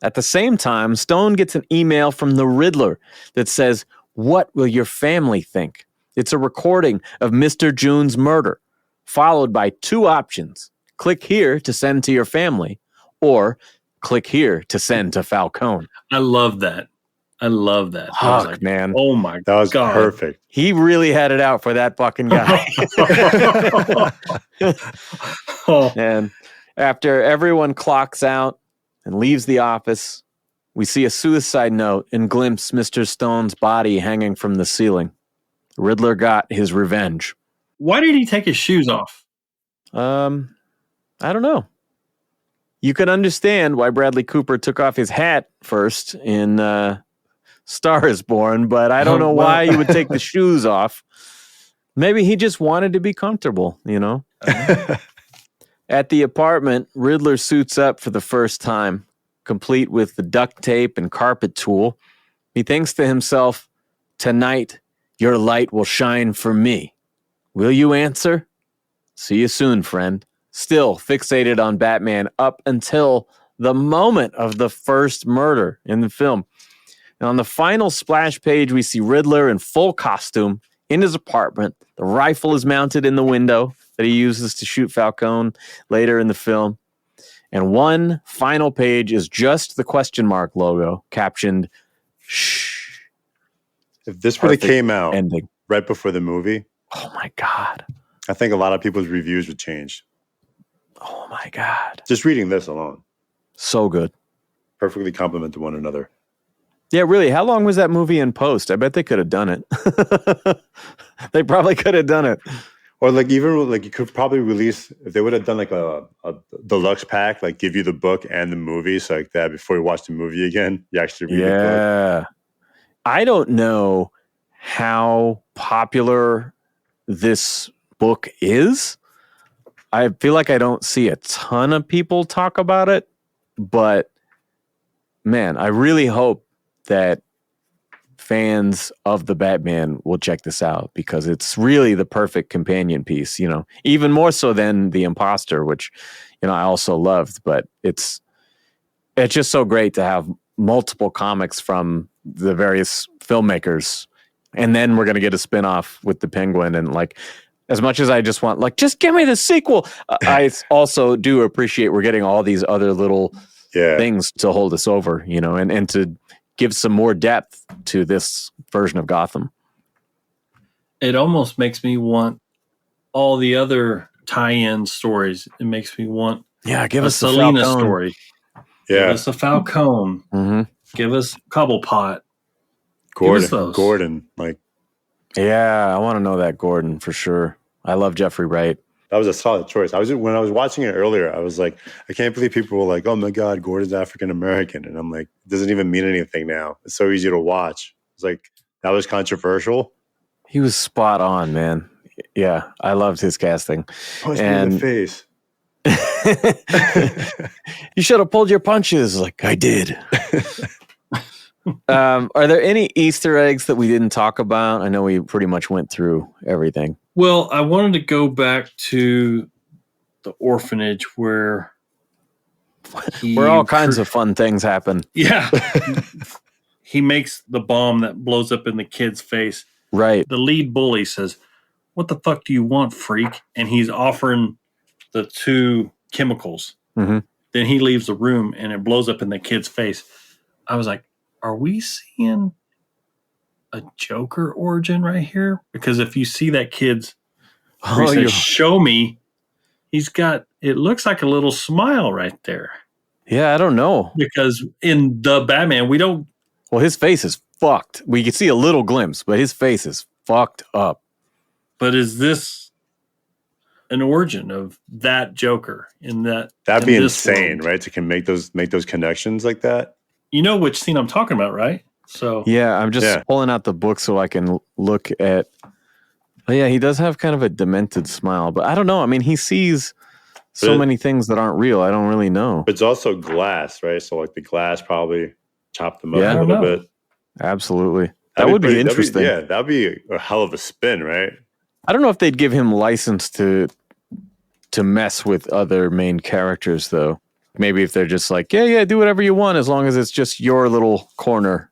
At the same time, Stone gets an email from the Riddler that says, what will your family think? It's a recording of Mr. June's murder, followed by 2 options. Click here to send to your family, or click here to send to Falcone. I love that. I love that. Fuck, I was like, man. Oh my God. That was perfect. He really had it out for that fucking guy. And after everyone clocks out and leaves the office, we see a suicide note and glimpse Mr. Stone's body hanging from the ceiling. Riddler got his revenge. Why did he take his shoes off? I don't know. You could understand why Bradley Cooper took off his hat first in Star is Born, but I don't know why you would take the shoes off. Maybe he just wanted to be comfortable, you know? At the apartment, Riddler suits up for the first time, complete with the duct tape and carpet tool. He thinks to himself, tonight, your light will shine for me. Will you answer? See you soon, friend. Still fixated on Batman up until the moment of the first murder in the film. And on the final splash page, we see Riddler in full costume in his apartment. The rifle is mounted in the window that he uses to shoot Falcone later in the film. And one final page is just the question mark logo captioned, shh. If this would have came out ending right before the movie, oh my God. I think a lot of people's reviews would change. Oh my God. Just reading this alone. So good. Perfectly complement to one another. Yeah, really. How long was that movie in post? I bet they could have done it. They probably could have done it. Or like even like you could probably release, if they would have done like a deluxe pack, like give you the book and the movie, so like that before you watch the movie again, you actually read the book. Yeah. I don't know how popular this book is. I feel like I don't see a ton of people talk about it, but man, I really hope that fans of the Batman will check this out because it's really the perfect companion piece, you know, even more so than The Imposter, which, you know, I also loved, but it's just so great to have multiple comics from the various filmmakers. And then we're going to get a spinoff with the Penguin. And like, as much as I just want, like, just give me the sequel. I also do appreciate we're getting all these other little things to hold us over, you know, and to gives some more depth to this version of Gotham. It almost makes me want all the other tie-in stories. It makes me want give a us the Selena Falcone story. Yeah. Give us a Falcone. Mm-hmm. Give us Cobblepot. Gordon. Like, yeah, I want to know that Gordon for sure. I love Jeffrey Wright. that was a solid choice. When I was watching it earlier, I was like, I can't believe people were like, "Oh my God, Gordon's African American," and I'm like, it doesn't even mean anything now. It's so easy to watch. It's like that was controversial. He was spot on, man. Yeah, I loved his casting. Punch me in the face. You should have pulled your punches. Like, I did. Are there any Easter eggs that we didn't talk about? I know we pretty much went through everything. Well, I wanted to go back to the orphanage where all kinds of fun things happen. Yeah. He makes the bomb that blows up in the kid's face. Right. The lead bully says, "What the fuck do you want, freak?" And he's offering the 2 chemicals. Mm-hmm. Then he leaves the room and it blows up in the kid's face. I was like, are we seeing a Joker origin right here? Because if you see that kid's show me, he's got, it looks like a little smile right there. Yeah, I don't know. Because in the Batman, we don't. Well, his face is fucked. We can see a little glimpse, but his face is fucked up. But is this an origin of that Joker in that? That'd be insane, right? To can make those connections like that. You know which scene I'm talking about, right? So yeah, I'm just pulling out the book so I can look at. Oh, yeah, he does have kind of a demented smile, but I don't know. I mean, he sees so many things that aren't real. I don't really know. It's also glass, right? So like the glass probably chopped them up a little bit. Absolutely. That would be interesting. That'd be a hell of a spin, right? I don't know if they'd give him license to mess with other main characters, though. Maybe if they're just like, yeah, do whatever you want as long as it's just your little corner.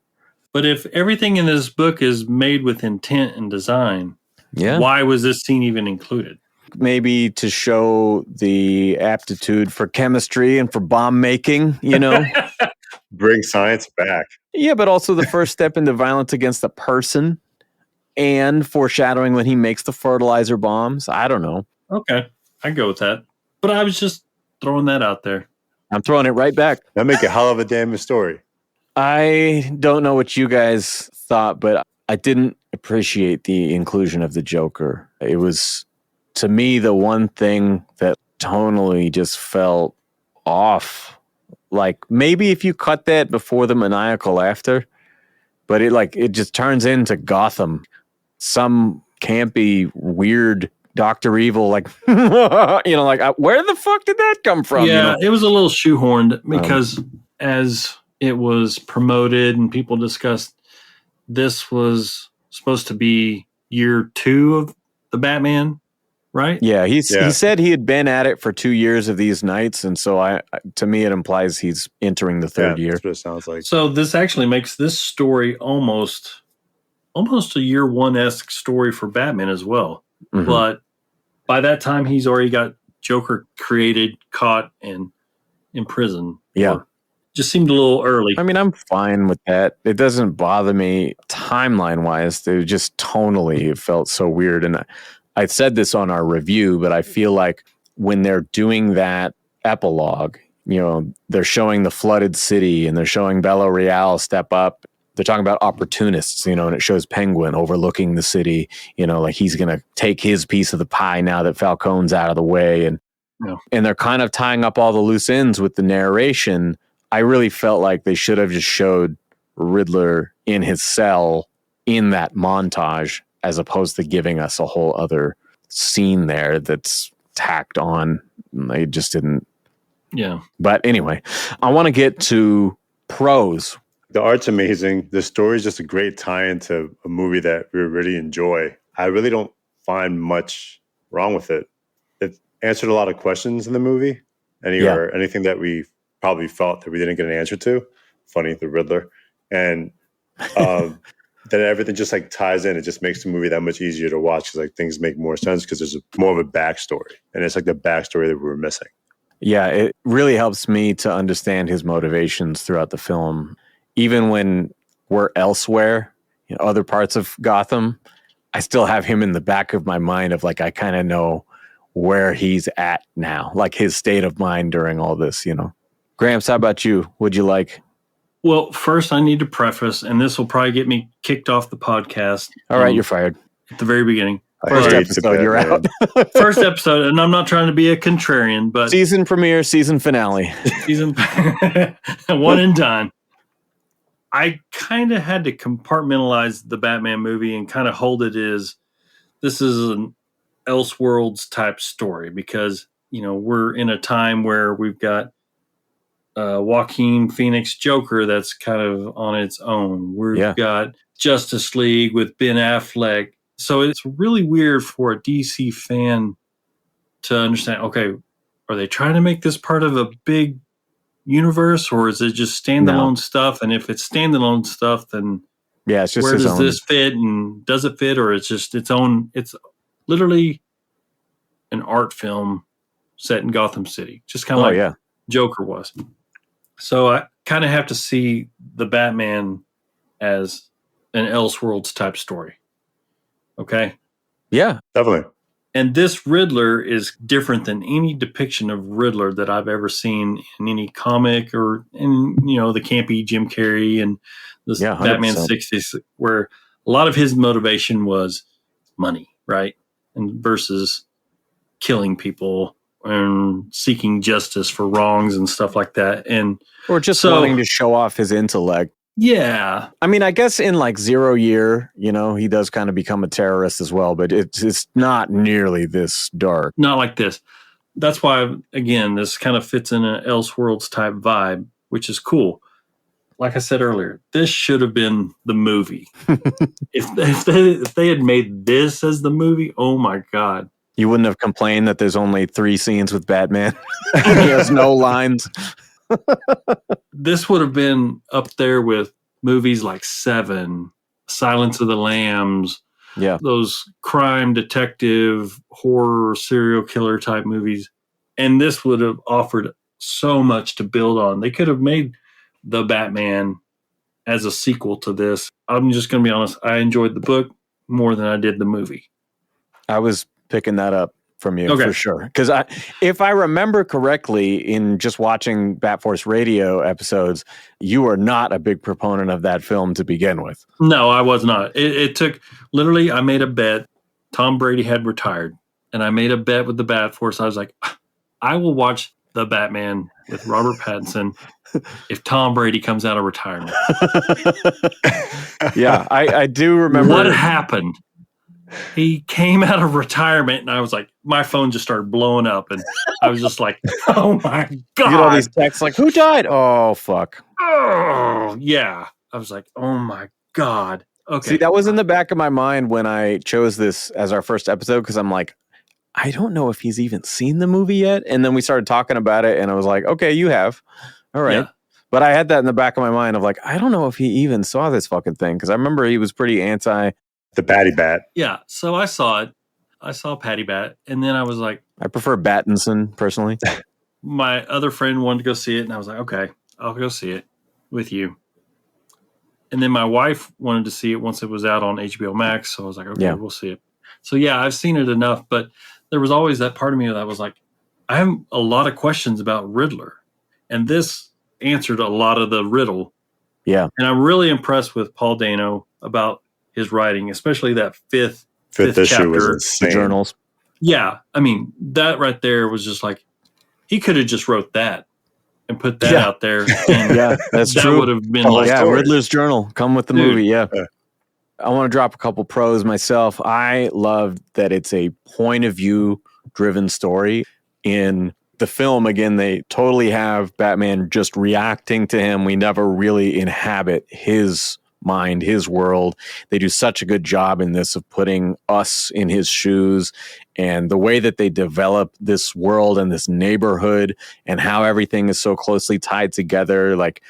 But if everything in this book is made with intent and design, why was this scene even included? Maybe to show the aptitude for chemistry and for bomb making, you know? Bring science back. Yeah, but also the first step into violence against a person and foreshadowing when he makes the fertilizer bombs. I don't know. Okay, I go with that. But I was just throwing that out there. I'm throwing it right back. That'd make a hell of a damn story. I don't know what you guys thought, but I didn't appreciate the inclusion of the Joker. It was, to me, the one thing that tonally just felt off. Like, maybe if you cut that before the maniacal laughter, but it just turns into Gotham. Some campy, weird Dr. Evil, like, where the fuck did that come from? Yeah, it was a little shoehorned because as it was promoted and people discussed, this was supposed to be year 2 of the Batman, right? Yeah, he said he had been at it for 2 years of these nights, and so to me it implies he's entering the 3rd year. That's what it sounds like. So this actually makes this story almost a year 1-esque story for Batman as well. Mm-hmm. But by that time, he's already got Joker created, caught, and in prison. Yeah. Just seemed a little early. I mean, I'm fine with that. It doesn't bother me timeline-wise. It just tonally, it felt so weird. And I said this on our review, but I feel like when they're doing that epilogue, they're showing the flooded city and they're showing Bella Real step up. They're talking about opportunists, and it shows Penguin overlooking the city, like he's going to take his piece of the pie now that Falcone's out of the way. And they're kind of tying up all the loose ends with the narration. I really felt like they should have just showed Riddler in his cell in that montage, as opposed to giving us a whole other scene there that's tacked on. They just didn't. Yeah. But anyway, I want to get to pros. The art's amazing. The story is just a great tie into a movie that we really enjoy. I really don't find much wrong with it. It answered a lot of questions in the movie. Anything that we probably felt that we didn't get an answer to. Funny, the Riddler. And then everything just ties in. It just makes the movie that much easier to watch because things make more sense because there's more of a backstory. And it's the backstory that we were missing. Yeah, it really helps me to understand his motivations throughout the film. even when we're elsewhere, other parts of Gotham, I still have him in the back of my mind of like, I kind of know where he's at now, like his state of mind during all this, Gramps, how about you? What'd you like? Well, first I need to preface, and this will probably get me kicked off the podcast. All right, you're fired. At the very beginning. First episode, you're out. First episode, and I'm not trying to be a contrarian, but... Season premiere, season finale. Season one and done. I kind of had to compartmentalize the Batman movie and kind of hold it as this is an Elseworlds type story because, we're in a time where we've got Joaquin Phoenix Joker that's kind of on its own. We've got Justice League with Ben Affleck. So it's really weird for a DC fan to understand, okay, are they trying to make this part of a big universe or is it just standalone stuff? And if it's standalone stuff, then it's just where does this fit and does it fit or it's just its own? It's literally an art film set in Gotham City, just kind of like Joker was. So I kind of have to see the Batman as an Elseworlds type story. Okay. Yeah, definitely. And this Riddler is different than any depiction of Riddler that I've ever seen in any comic or in, the campy Jim Carrey and this Batman 60s, where a lot of his motivation was money, right? And versus killing people and seeking justice for wrongs and stuff like that. Or just wanting to show off his intellect. Yeah. I mean, I guess in like 0 Year, he does kind of become a terrorist as well, but it's not nearly this dark. Not like this. That's why, again, this kind of fits in an Elseworlds type vibe, which is cool. Like I said earlier, this should have been the movie. if they had made this as the movie, oh my God. You wouldn't have complained that there's only 3 scenes with Batman. He has no lines. This would have been up there with movies like Seven, Silence of the Lambs, those crime detective, horror, serial killer type movies. And this would have offered so much to build on. They could have made the Batman as a sequel to this. I'm just going to be honest. I enjoyed the book more than I did the movie. I was picking that up from you for sure. Because if I remember correctly, in just watching Bat Force Radio episodes, you are not a big proponent of that film to begin with. No, I was not. It took literally. I made a bet. Tom Brady had retired, and I made a bet with the Bat Force. I was like, I will watch the Batman with Robert Pattinson if Tom Brady comes out of retirement. I do remember what happened. He came out of retirement, and I was like, my phone just started blowing up, and I was just like, oh my God. You get all these texts like, who died? Oh, fuck. Oh, yeah. I was like, oh my God. Okay. See, that was in the back of my mind when I chose this as our first episode, because I'm like, I don't know if he's even seen the movie yet. And then we started talking about it, and I was like, okay, you have. All right. Yeah. But I had that in the back of my mind of like, I don't know if he even saw this fucking thing, because I remember he was pretty anti the Patty Bat. Yeah, so I saw it. I saw Patty Bat, and then I was like... I prefer Battinson, personally. My other friend wanted to go see it, and I was like, okay, I'll go see it with you. And then my wife wanted to see it once it was out on HBO Max, so I was like, okay, we'll see it. So yeah, I've seen it enough, but there was always that part of me that was like, I have a lot of questions about Riddler, and this answered a lot of the riddle. Yeah. And I'm really impressed with Paul Dano about his writing, especially that fifth issue chapter. Was insane. The journals. Yeah, I mean, that right there was just like, he could have just wrote that and put that out there. And that's that true. Would have been Riddler's Journal. Come with the movie, I want to drop a couple pros myself. I love that it's a point of view driven story. In the film, again, they totally have Batman just reacting to him. We never really inhabit his mind, his world. They do such a good job in this of putting us in his shoes, and the way that they develop this world and this neighborhood and how everything is so closely tied together. Like,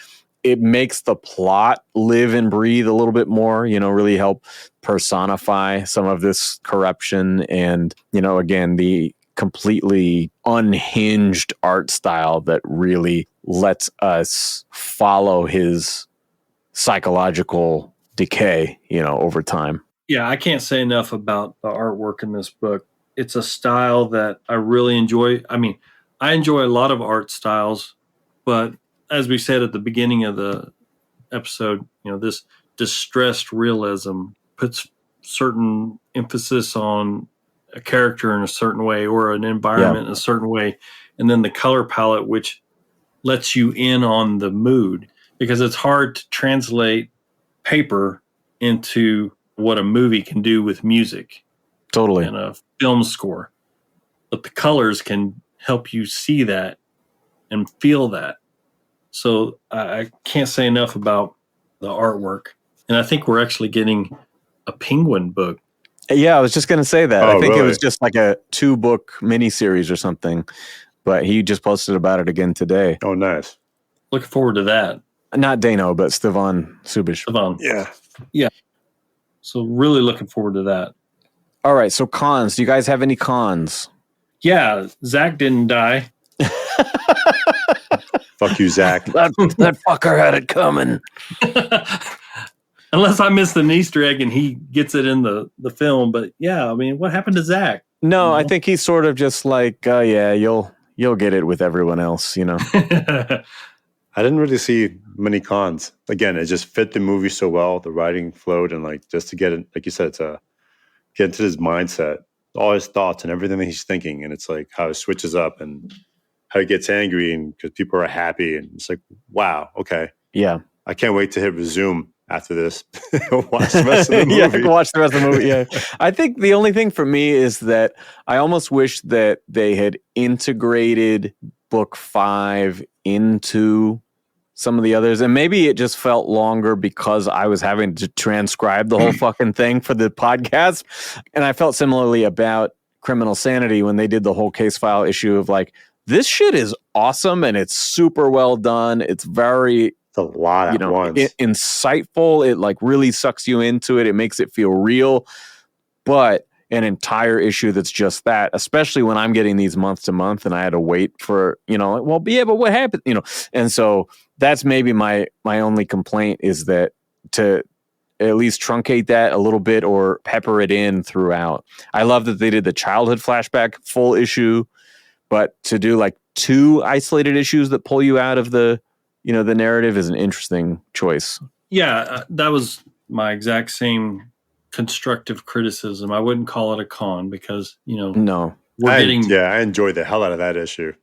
it makes the plot live and breathe a little bit more, really help personify some of this corruption. And, again, the completely unhinged art style that really lets us follow his psychological decay, over time. Yeah, I can't say enough about the artwork in this book. It's a style that I really enjoy. I mean, I enjoy a lot of art styles, but as we said at the beginning of the episode, this distressed realism puts certain emphasis on a character in a certain way or an environment in a certain way. And then the color palette, which lets you in on the mood, because it's hard to translate paper into what a movie can do with music. Totally. And a film score. But the colors can help you see that and feel that. So I can't say enough about the artwork. And I think we're actually getting a Penguin book. Yeah, I was just going to say that. Oh, I think really? it was just like a 2-book miniseries or something. But he just posted about it again today. Oh, nice. Looking forward to that. Not Dano, but Stefan Subic. Stefan. Yeah. Yeah. So really looking forward to that. All right, so cons. Do you guys have any cons? Yeah, Zach didn't die. Fuck you, Zach. that fucker had it coming. Unless I missed an Easter egg and he gets it in the film. But yeah, I mean, what happened to Zach? No, I think he's sort of just like, yeah, you'll get it with everyone else, I didn't really see many cons. Again, it just fit the movie so well. The writing flowed, and like just to get it, like you said, to get into his mindset, all his thoughts and everything that he's thinking, and it's like how it switches up and how he gets angry, and because people are happy, and it's like, wow, okay, yeah, I can't wait to hit resume after this. Watch the rest of the movie. Yeah, watch the rest of the movie. Yeah, I think the only thing for me is that I almost wish that they had integrated book 5 into some of the others, and maybe it just felt longer because I was having to transcribe the whole fucking thing for the podcast. And I felt similarly about Criminal Sanity when they did the whole case file issue of like, this shit is awesome and it's super well done. It's very a lot at once. Insightful. It like really sucks you into it. It makes it feel real. But an entire issue that's just that, especially when I'm getting these month to month and I had to wait for, but what happened, and so that's maybe my only complaint is that to at least truncate that a little bit or pepper it in throughout. I love that they did the childhood flashback full issue, but to do like 2 isolated issues that pull you out of the narrative is an interesting choice. Yeah, that was my exact same constructive criticism. I wouldn't call it a con because, no, I enjoyed the hell out of that issue.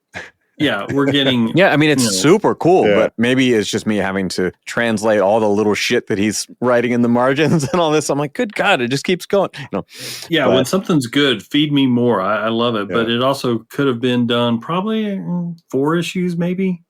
Yeah, we're getting. Yeah, I mean, it's super cool, but maybe it's just me having to translate all the little shit that he's writing in the margins and all this. I'm like, good God, it just keeps going. Yeah, when something's good, feed me more. I love it, but it also could have been done probably 4 issues, maybe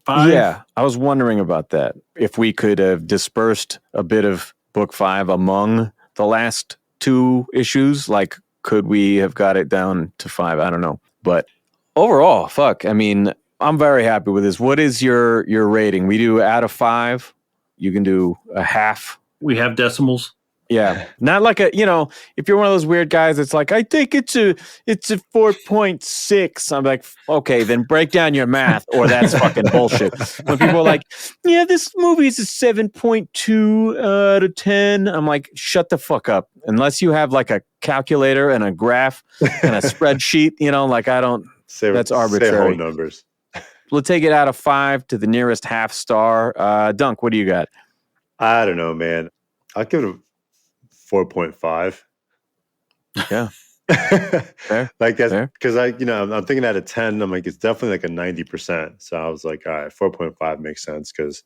5. Yeah, I was wondering about that. If we could have dispersed a bit of book 5 among the last 2 issues, like, could we have got it down to 5? I don't know, but. Overall, I mean, I'm very happy with this. What is your rating? We do out of 5. You can do a half. We have decimals. Yeah. Not like if you're one of those weird guys, it's like, I think it's a 4.6. I'm like, okay, then break down your math or that's fucking bullshit. When people are like, yeah, this movie is a 7.2 out of 10. I'm like, shut the fuck up. Unless you have like a calculator and a graph and a spreadsheet, I don't. That's arbitrary. Say whole numbers. We'll take it out of 5 to the nearest half star. Dunk, what do you got? I don't know, man. I'll give it a 4.5. Yeah. Fair. Like that's because I'm thinking out of 10. I'm like, it's definitely like a 90%. So I was like, all right, 4.5 makes sense because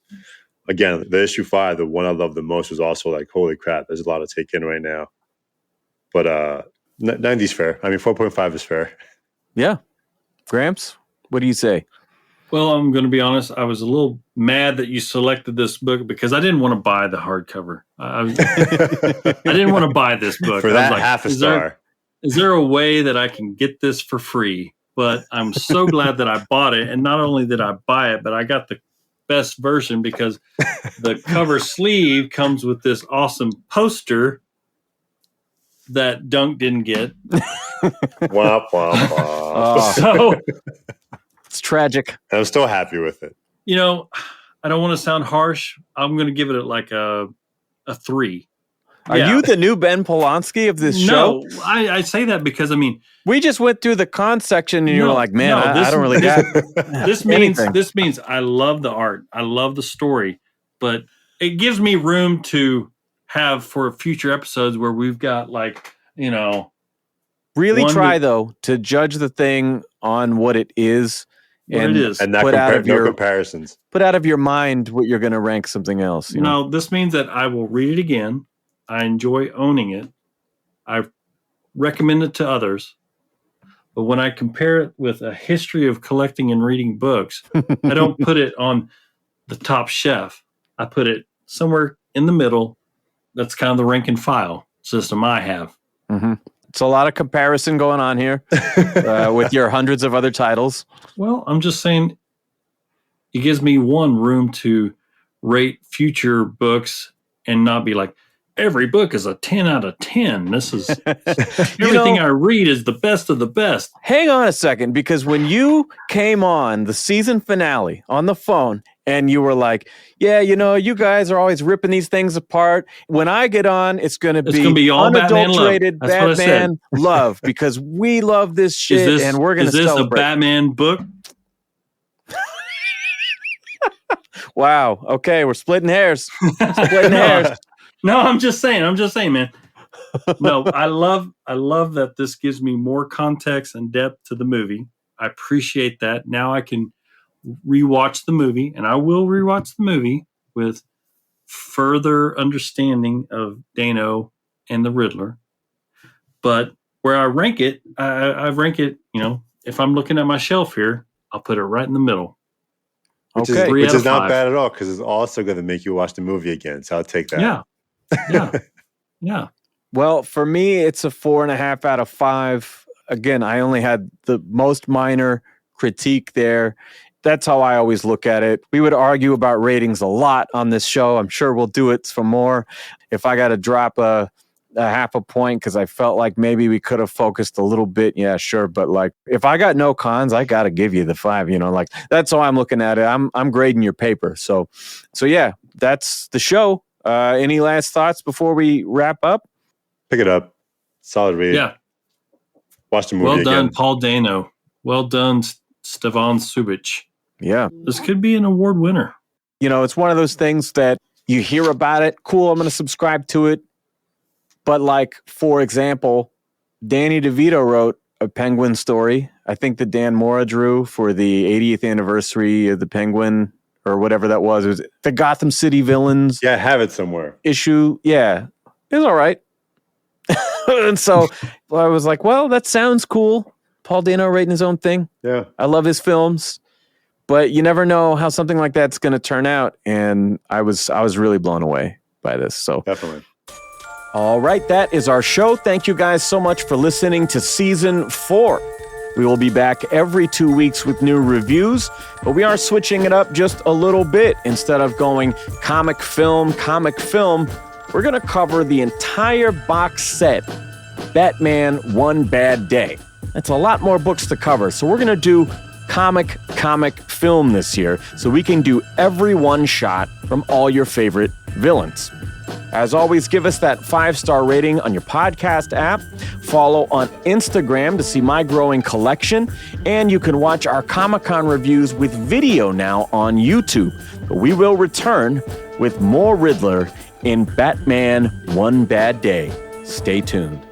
again, the issue 5, the one I love the most, was also like, holy crap, there's a lot to take in right now. But 90 is fair. I mean, 4.5 is fair. Yeah. Gramps, what do you say? Well, I'm going to be honest. I was a little mad that you selected this book because I didn't want to buy the hardcover. I didn't want to buy this book. For that half a star. Is there a way that I can get this for free? But I'm so glad that I bought it. And not only did I buy it, but I got the best version because the cover sleeve comes with this awesome poster that Dunk didn't get. Womp, womp, womp. So it's tragic. I'm still happy with it. I don't want to sound harsh. I'm going to give it like a 3. Are you the new Ben Polanski of this show? No, I say that because, I mean... We just went through the con section and you were like, man, I don't really got this means I love the art. I love the story. But it gives me room to have for future episodes where we've got like, Really try, though, to judge the thing on what it is. And not no comparisons. Put out of your mind what you're going to rank something else. No, this means that I will read it again. I enjoy owning it. I recommend it to others. But when I compare it with a history of collecting and reading books, I don't put it on the top shelf. I put it somewhere in the middle. That's kind of the rank and file system I have. Mm-hmm. It's a lot of comparison going on here with your hundreds of other titles. Well, I'm just saying it gives me room to rate future books and not be like, every book is a 10 out of 10. This is everything I read is the best of the best. Hang on a second, because when you came on the season finale on the phone and you were like, yeah, you guys are always ripping these things apart. When I get on, it's going to be all unadulterated Batman love because we love this shit and we're going to celebrate. Is this a Batman book? Wow. Okay, we're splitting hairs. No, I'm just saying, man. No, I love that this gives me more context and depth to the movie. I appreciate that. Now I can rewatch the movie, and I will rewatch the movie with further understanding of Dano and the Riddler. But where I rank it, I rank it, if I'm looking at my shelf here, I'll put it right in the middle. Which is not bad at all, because it's also going to make you watch the movie again. So I'll take that. Yeah. Well, for me, it's a 4.5 out of 5. Again, I only had the most minor critique there. That's how I always look at it. We would argue about ratings a lot on this show. I'm sure we'll do it for more. If I got to drop a half a point because I felt like maybe we could have focused a little bit, yeah, sure. But like, if I got no cons, I got to give you the 5. Like that's how I'm looking at it. I'm grading your paper. So yeah, that's the show. Any last thoughts before we wrap up? Pick it up. Solid read. Yeah. Watch the movie Well done, again. Paul Dano. Well done, Stevan Subic. Yeah. This could be an award winner. It's one of those things that you hear about it. Cool, I'm going to subscribe to it. But like, for example, Danny DeVito wrote a Penguin story. I think that Dan Mora drew for the 80th anniversary of the Penguin or whatever that was. It was the Gotham City Villains. Yeah, I have it somewhere. Issue. Yeah, it was all right. And so I was like, well, that sounds cool. Paul Dano writing his own thing. Yeah. I love his films. But you never know how something like that's going to turn out. And I was really blown away by this. So definitely. All right, that is our show. Thank you guys so much for listening to Season 4. We will be back every 2 weeks with new reviews, but we are switching it up just a little bit. Instead of going comic film, we're going to cover the entire box set, Batman One Bad Day. That's a lot more books to cover, so we're going to do comic film this year, so we can do every one shot from all your favorite villains. As always, give us that 5-star rating on your podcast app. Follow on Instagram to see my growing collection. And you can watch our Comic-Con reviews with video now on YouTube. But we will return with more Riddler in Batman One Bad Day. Stay tuned.